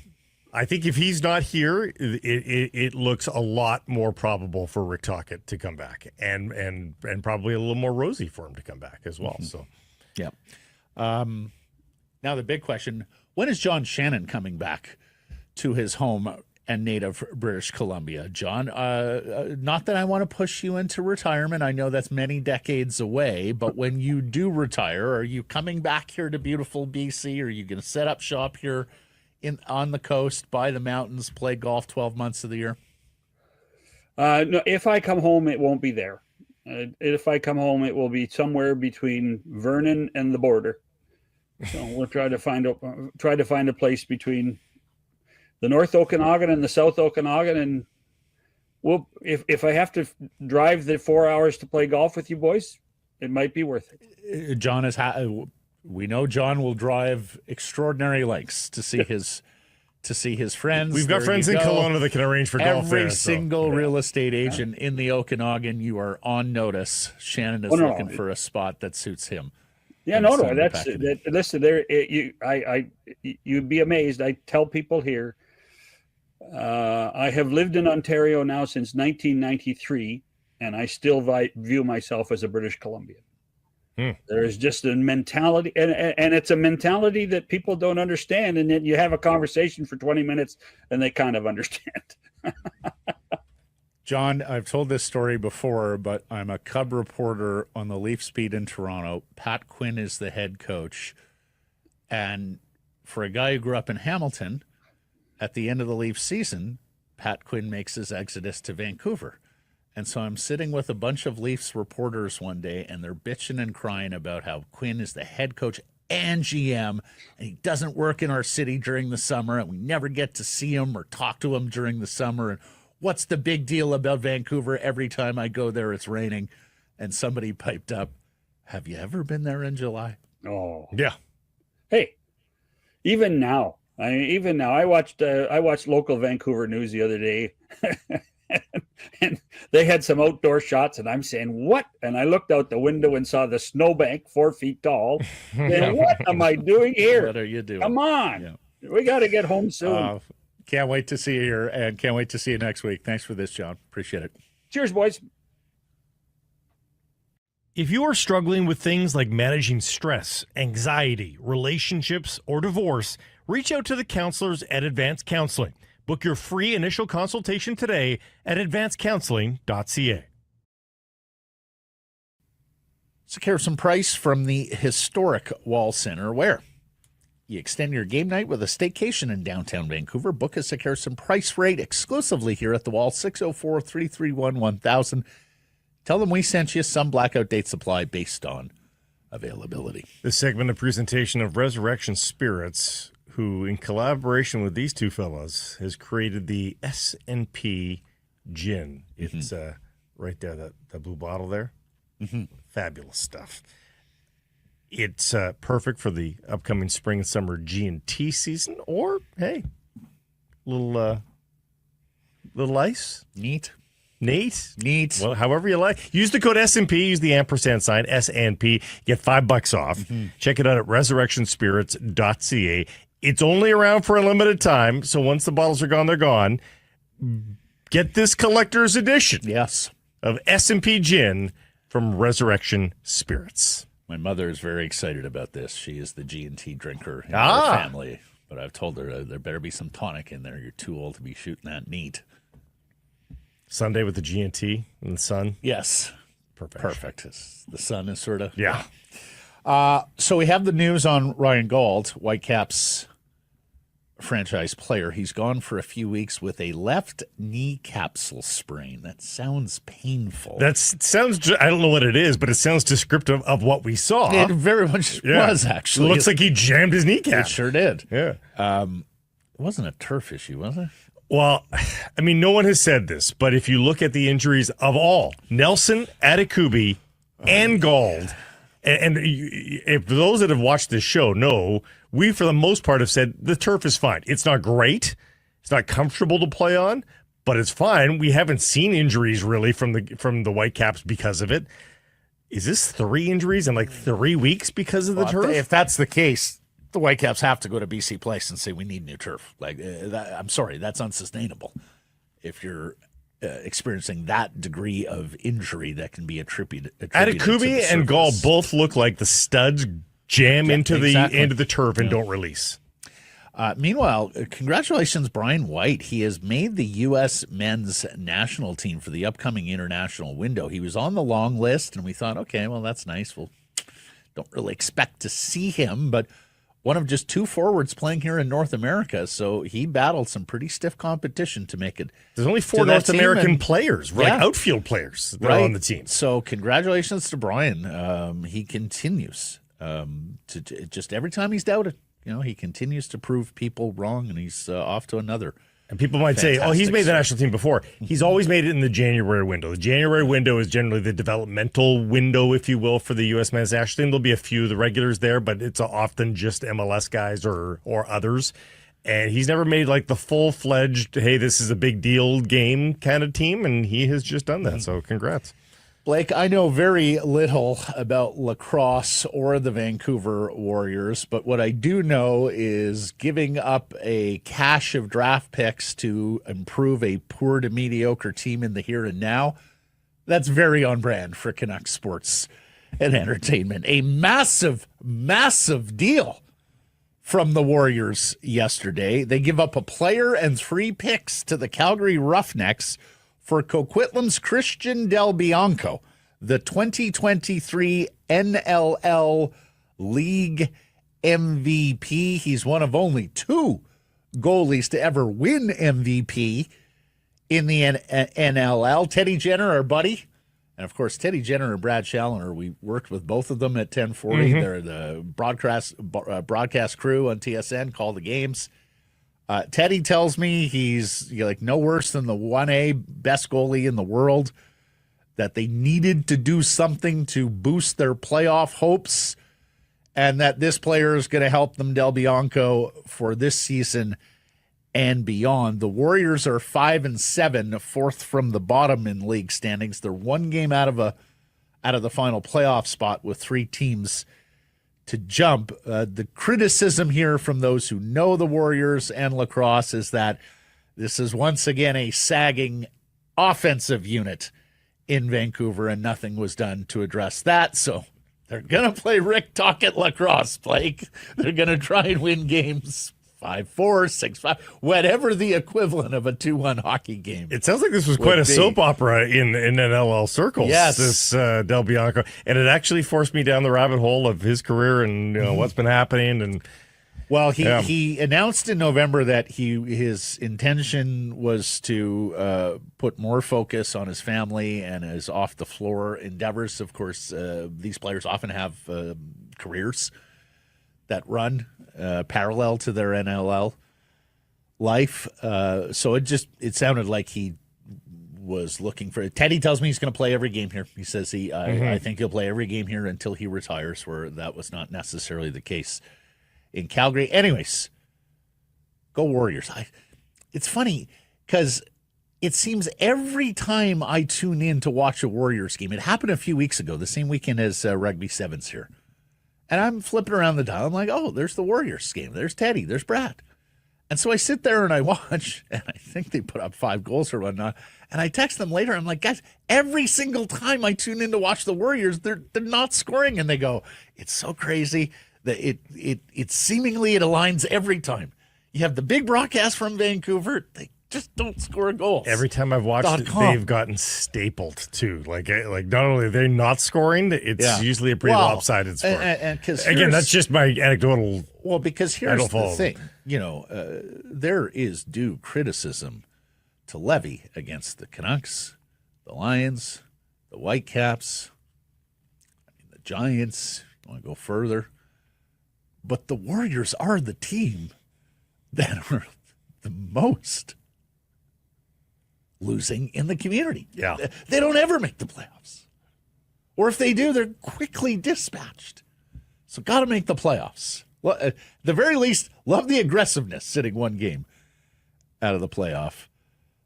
I think if he's not here, it looks a lot more probable for Rick Tocchet to come back, and probably a little more rosy for him to come back as well. So, yeah. Now the big question: when is John Shannon coming back to his home and native British Columbia? John, not that I want to push you into retirement. I know that's many decades away, but when you do retire, are you coming back here to beautiful BC? Or are you going to set up shop here on the coast, by the mountains, play golf 12 months of the year? No, if I come home, it won't be there. If I come home, it will be somewhere between Vernon and the border. So we'll try to find a place between the North Okanagan and the South Okanagan, and if I have to drive the 4 hours to play golf with you boys, it might be worth it. John we know John will drive extraordinary lengths to see his friends. We've got friends in Kelowna that can arrange for golf there. Every single real estate agent in the Okanagan, you are on notice. Shannon is looking for a spot that suits him. Yeah, listen, you'd be amazed. I tell people here, I have lived in Ontario now since 1993, and I still view myself as a British Columbian. There's just a mentality, and it's a mentality that people don't understand, and then you have a conversation for 20 minutes, and they kind of understand. John, I've told this story before, but I'm a Cub reporter on the Leafs beat in Toronto. Pat Quinn is the head coach, and for a guy who grew up in Hamilton, at the end of the Leafs season, Pat Quinn makes his exodus to Vancouver. And so I'm sitting with a bunch of Leafs reporters one day, and they're bitching and crying about how Quinn is the head coach and GM, and he doesn't work in our city during the summer, and we never get to see him or talk to him during the summer. And what's the big deal about Vancouver? Every time I go there, it's raining. And somebody piped up, have you ever been there in July? Oh. Yeah. Hey, even now, I mean, even now, I watched local Vancouver news the other day, and they had some outdoor shots, and I'm saying, what? And I looked out the window and saw the snowbank 4 feet tall. And what am I doing here? What are you doing? Come on. Yeah. We got to get home soon. Can't wait to see you here, and can't wait to see you next week. Thanks for this, John. Appreciate it. Cheers, boys. If you are struggling with things like managing stress, anxiety, relationships, or divorce, reach out to the counselors at Advanced Counseling. Book your free initial consultation today at advancedcounseling.ca. Secure some price from the historic Wall Center, where you extend your game night with a staycation in downtown Vancouver. Book a secure some price rate exclusively here at the Wall, 604-331-1000. Tell them we sent you. Some blackout date supply based on availability. This segment, a presentation of Resurrection Spirits, who, in collaboration with these two fellas, has created the S&P Gin. It's right there, that blue bottle there. Fabulous stuff. It's perfect for the upcoming spring and summer G&T season, or, hey, little ice. Neat. Well, however you like. Use the code S&P. Use the ampersand sign, S&P. Get $5 off. Check it out at resurrectionspirits.ca. It's only around for a limited time, so once the bottles are gone, they're gone. Get this collector's edition. Yes. Of S&P Gin from Resurrection Spirits. My mother is very excited about this. She is the G&T drinker in our family. But I've told her there better be some tonic in there. You're too old to be shooting that neat. Sunday with the G&T in the sun? Yes. Perfect. The sun is sort of... Yeah. So we have the news on Ryan Gauld, Whitecaps franchise player. He's gone for a few weeks with a left knee capsule sprain. That sounds painful. I don't know what it is, but it sounds descriptive of what we saw. It very much was, actually. It looks like he jammed his kneecap. It sure did. Yeah. It wasn't a turf issue, was it? Well, I mean, no one has said this, but if you look at the injuries of all, Nelson, Adekubi, and Gauld, and if those that have watched this show know, we, for the most part, have said the turf is fine. It's not great. It's not comfortable to play on, but it's fine. We haven't seen injuries, really, from the Whitecaps because of it. Is this 3 injuries in, 3 weeks because of the turf? If that's the case, the Whitecaps have to go to BC Place and say, we need new turf. I'm sorry, that's unsustainable. If you're experiencing that degree of injury that can be attributed Adekubi and Gauld both look like the studs jam into the turf and don't release. Meanwhile, congratulations, Brian White. He has made the U.S. men's national team for the upcoming international window. He was on the long list, and we thought, okay, well, that's nice. We'll don't really expect to see him, but one of just 2 forwards playing here in North America, so he battled some pretty stiff competition to make it. There's only 4 North American players, outfield players that are on the team. So congratulations to Brian. He continues to just every time he's doubted, he continues to prove people wrong, and he's off to another. And people might say, he's made the national team before. He's always made it in the January window. The January window is generally the developmental window, if you will, for the U.S. men's national team. There'll be a few of the regulars there, but it's often just MLS guys or others. And he's never made the full-fledged, hey, this is a big deal game kind of team, and he has just done that. So congrats. Blake, I know very little about lacrosse or the Vancouver Warriors, but what I do know is giving up a cache of draft picks to improve a poor to mediocre team in the here and now, that's very on brand for Canucks sports and entertainment. A massive, massive deal from the Warriors yesterday. They give up a player and 3 picks to the Calgary Roughnecks for Coquitlam's Christian Del Bianco, the 2023 NLL League MVP. He's one of only 2 goalies to ever win MVP in the NLL. Teddy Jenner, our buddy. And, of course, Teddy Jenner and Brad Challoner, we worked with both of them at 1040. They're the broadcast crew on TSN, call the games. Teddy tells me he's no worse than the 1A best goalie in the world, that they needed to do something to boost their playoff hopes. and that this player is going to help them, Del Bianco, for this season and beyond. The Warriors are 5-7, fourth from the bottom in league standings. They're one game out of the final playoff spot with 3 teams to jump. The criticism here from those who know the Warriors and lacrosse is that this is once again a sagging offensive unit in Vancouver, and nothing was done to address that. So they're going to play Rick Tocchet lacrosse, Blake. They're going to try and win games 5-4, 6-5, whatever the equivalent of a 2-1 hockey game. It sounds like this was quite a soap opera in NLL circles. Yes. This Del Bianco. And it actually forced me down the rabbit hole of his career and what's been happening. And well, he announced in November that his intention was to put more focus on his family and his off-the-floor endeavors. Of course, these players often have careers that run parallel to their NLL life. So it sounded like he was looking for it. Teddy tells me he's going to play every game here. He says I think he'll play every game here until he retires, where that was not necessarily the case in Calgary. Anyways, go Warriors. It's funny because it seems every time I tune in to watch a Warriors game, it happened a few weeks ago, the same weekend as Rugby Sevens here. And I'm flipping around the dial. I'm like, oh, there's the Warriors game. There's Teddy. There's Brad. And so I sit there and I watch, and I think they put up 5 goals or whatnot. And I text them later. I'm like, guys, every single time I tune in to watch the Warriors, they're not scoring. And they go, it's so crazy that it seemingly it aligns every time. You have the big broadcast from Vancouver. They just don't score goals. Every time I've watched it, they've gotten stapled too. Like not only are they not scoring, it's usually a pretty lopsided score. And again, that's just my anecdotal. Well, because here's the thing, there is due criticism to levy against the Canucks, the Lions, the Whitecaps, the Giants. You want to go further, but the Warriors are the team that are the most losing in the community. Yeah. They don't ever make the playoffs. Or if they do, they're quickly dispatched. So got to make the playoffs. Well, at the very least, love the aggressiveness sitting one game out of the playoff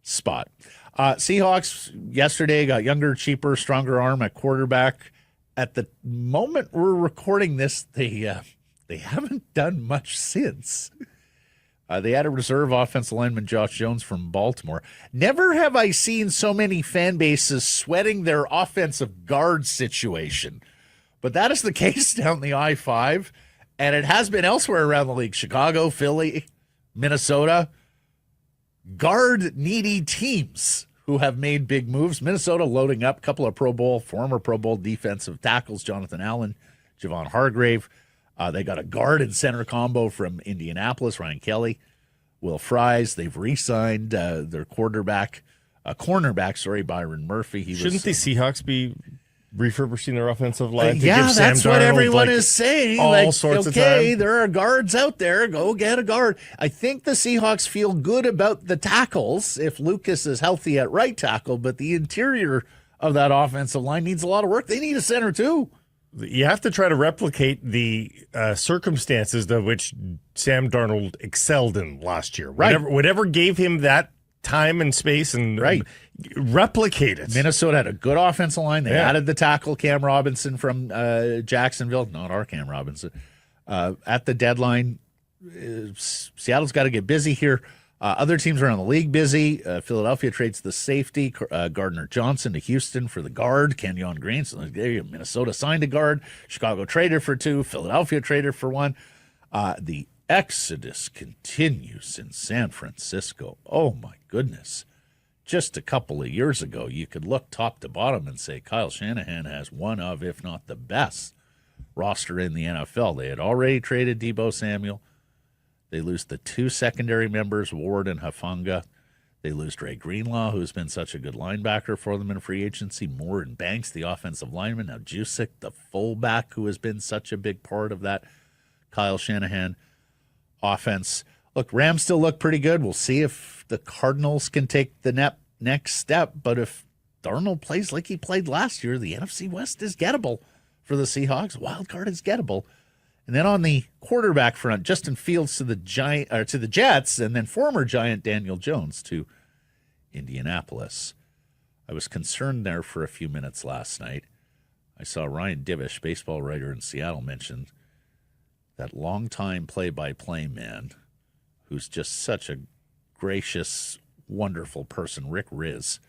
spot. Seahawks yesterday got younger, cheaper, stronger arm at quarterback. At the moment we're recording this, they haven't done much since. They had a reserve offensive lineman, Josh Jones, from Baltimore. Never have I seen so many fan bases sweating their offensive guard situation. But that is the case down the I-5, and it has been elsewhere around the league. Chicago, Philly, Minnesota. Guard-needy teams who have made big moves. Minnesota loading up a couple of former Pro Bowl defensive tackles, Jonathan Allen, Javon Hargrave. They got a guard and center combo from Indianapolis, Ryan Kelly, Will Fries. They've re-signed their cornerback, Byron Murphy. Shouldn't the Seahawks be refurbishing their offensive line? That's what everyone is saying. All sorts of time. There are guards out there. Go get a guard. I think the Seahawks feel good about the tackles if Lucas is healthy at right tackle, but the interior of that offensive line needs a lot of work. They need a center too. You have to try to replicate the circumstances to which Sam Darnold excelled in last year. Right. Whatever gave him that time and space and replicate it. Minnesota had a good offensive line. They added the tackle Cam Robinson from Jacksonville, not our Cam Robinson. At the deadline, Seattle's got to get busy here. Other teams around the league busy. Philadelphia trades the safety, Gardner Johnson, to Houston for the guard, Kenyon Green. So Minnesota signed a guard. Chicago traded for 2. Philadelphia traded for 1. The exodus continues in San Francisco. Oh, my goodness. Just a couple of years ago, you could look top to bottom and say Kyle Shanahan has one of, if not the best, roster in the NFL. They had already traded Deebo Samuel. They lose the 2 secondary members, Ward and Hufanga. They lose Dre Greenlaw, who's been such a good linebacker for them in free agency. Moore and Banks, the offensive lineman. Now Jusic, the fullback, who has been such a big part of that Kyle Shanahan offense. Look, Rams still look pretty good. We'll see if the Cardinals can take the next step. But if Darnold plays like he played last year, the NFC West is gettable for the Seahawks. Wild card is gettable. And then on the quarterback front, Justin Fields to the Jets, and then former Giant Daniel Jones to Indianapolis. I was concerned there for a few minutes last night. I saw Ryan Divish, baseball writer in Seattle, mention that longtime play-by-play man who's just such a gracious, wonderful person, Rick Riz,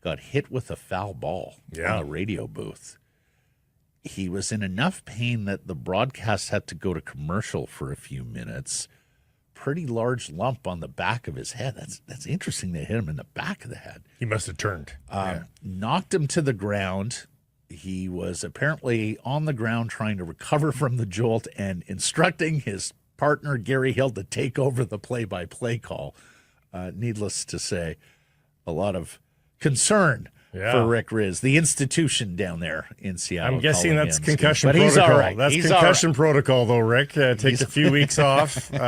got hit with a foul ball on the radio booth. He was in enough pain that the broadcast had to go to commercial for a few minutes. Pretty large lump on the back of his head. That's interesting. They hit him in the back of the head. He must have turned. Knocked him to the ground. He was apparently on the ground trying to recover from the jolt and instructing his partner, Gary Hill, to take over the play-by-play call. Needless to say, a lot of concern for Rick Riz, the institution down there in Seattle. I'm guessing that's concussion protocol. He's all right. That's concussion protocol, though, Rick. Take a few weeks off. It's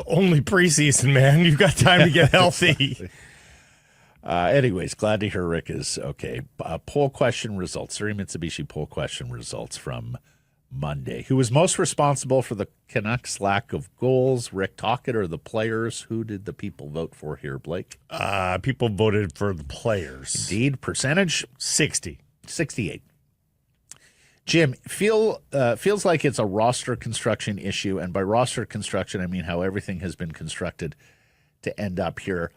only preseason, man. You've got time to get healthy. Anyways, glad to hear Rick is okay. Poll question results, Surrey Mitsubishi poll question results from Monday. Who was most responsible for the Canucks' lack of goals, Rick Tocchet or the players? Who did the people vote for here, Blake? People voted for the players. Indeed. Percentage? 68. Jim, feels like it's a roster construction issue, and by roster construction, I mean how everything has been constructed to end up here.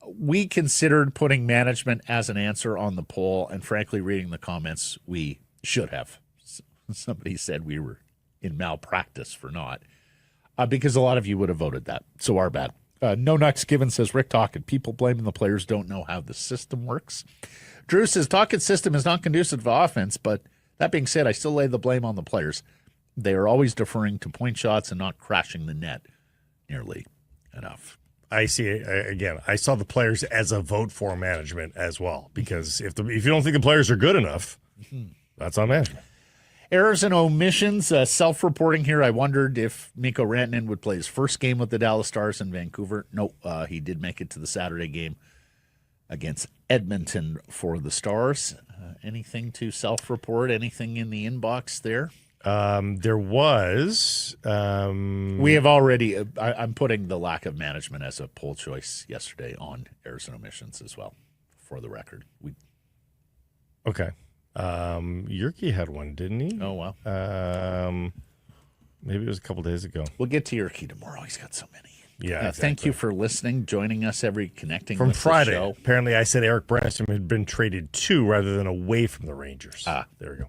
We considered putting management as an answer on the poll, and frankly, reading the comments, we should have. Somebody said we were in malpractice for not, because a lot of you would have voted that. So our bad. No Nucks Given says, Rick Tocchet, people blaming the players don't know how the system works. Drew says, Tocchet's system is not conducive to offense, but that being said, I still lay the blame on the players. They are always deferring to point shots and not crashing the net nearly enough. I see. Again, I saw the players as a vote for management as well, because if you don't think the players are good enough, that's on management. Errors and omissions, self-reporting here. I wondered if Mikko Rantanen would play his first game with the Dallas Stars in Vancouver. No, he did make it to the Saturday game against Edmonton for the Stars. Anything to self-report? Anything in the inbox there? There was. We have already. I'm putting the lack of management as a poll choice yesterday on errors and omissions as well, for the record. Okay. Yerke had one, didn't he? Oh, wow. Maybe it was a couple days ago. We'll get to Yerke tomorrow. He's got so many. Yeah, exactly. Thank you for listening, joining us connecting from with Friday. The show. Apparently, I said Eric Branson had been traded to rather than away from the Rangers. There we go.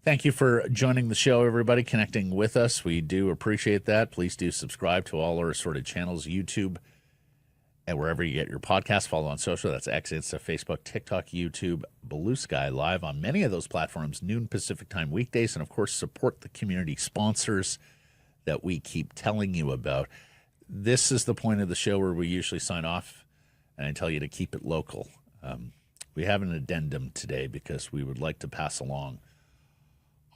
Thank you for joining the show, everybody, connecting with us. We do appreciate that. Please do subscribe to all our assorted channels, YouTube, and wherever you get your podcast. Follow on social. That's X, Insta, Facebook, TikTok, YouTube, Blue Sky, live on many of those platforms, noon Pacific time weekdays. And, of course, support the community sponsors that we keep telling you about. This is the point of the show where we usually sign off, and I tell you to keep it local. We have an addendum today because we would like to pass along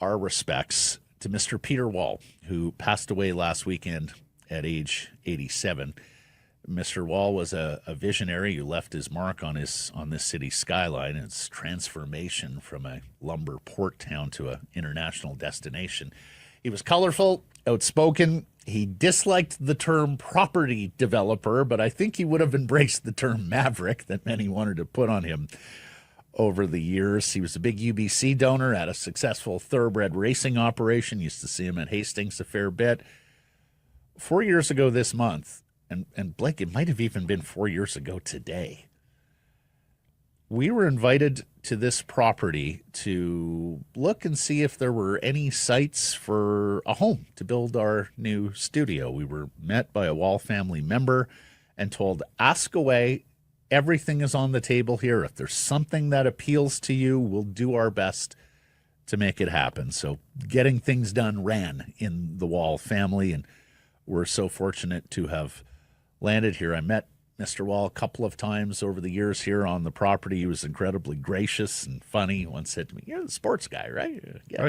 our respects to Mr. Peter Wall, who passed away last weekend at age 87. Mr. Wall was a visionary who left his mark on this city's skyline and its transformation from a lumber port town to an international destination. He was colorful, outspoken. He disliked the term property developer, but I think he would have embraced the term maverick that many wanted to put on him over the years. He was a big UBC donor, had a successful thoroughbred racing operation. Used to see him at Hastings a fair bit. 4 years ago this month, and Blake, it might have even been 4 years ago today, we were invited to this property to look and see if there were any sites for a home to build our new studio. We were met by a Wall family member and told, ask away. Everything is on the table here. If there's something that appeals to you, we'll do our best to make it happen. So getting things done ran in the Wall family, and we're so fortunate to have landed here. I met Mr. Wall a couple of times over the years here on the property. He was incredibly gracious and funny. He once said to me, "You're the sports guy, right?"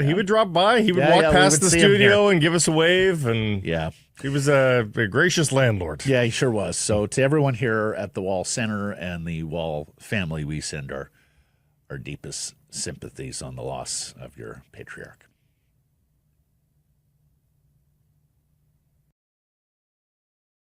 He would drop by. He would walk past the studio and give us a wave. And he was a gracious landlord. Yeah, he sure was. So to everyone here at the Wall Center and the Wall family, we send our deepest sympathies on the loss of your patriarch.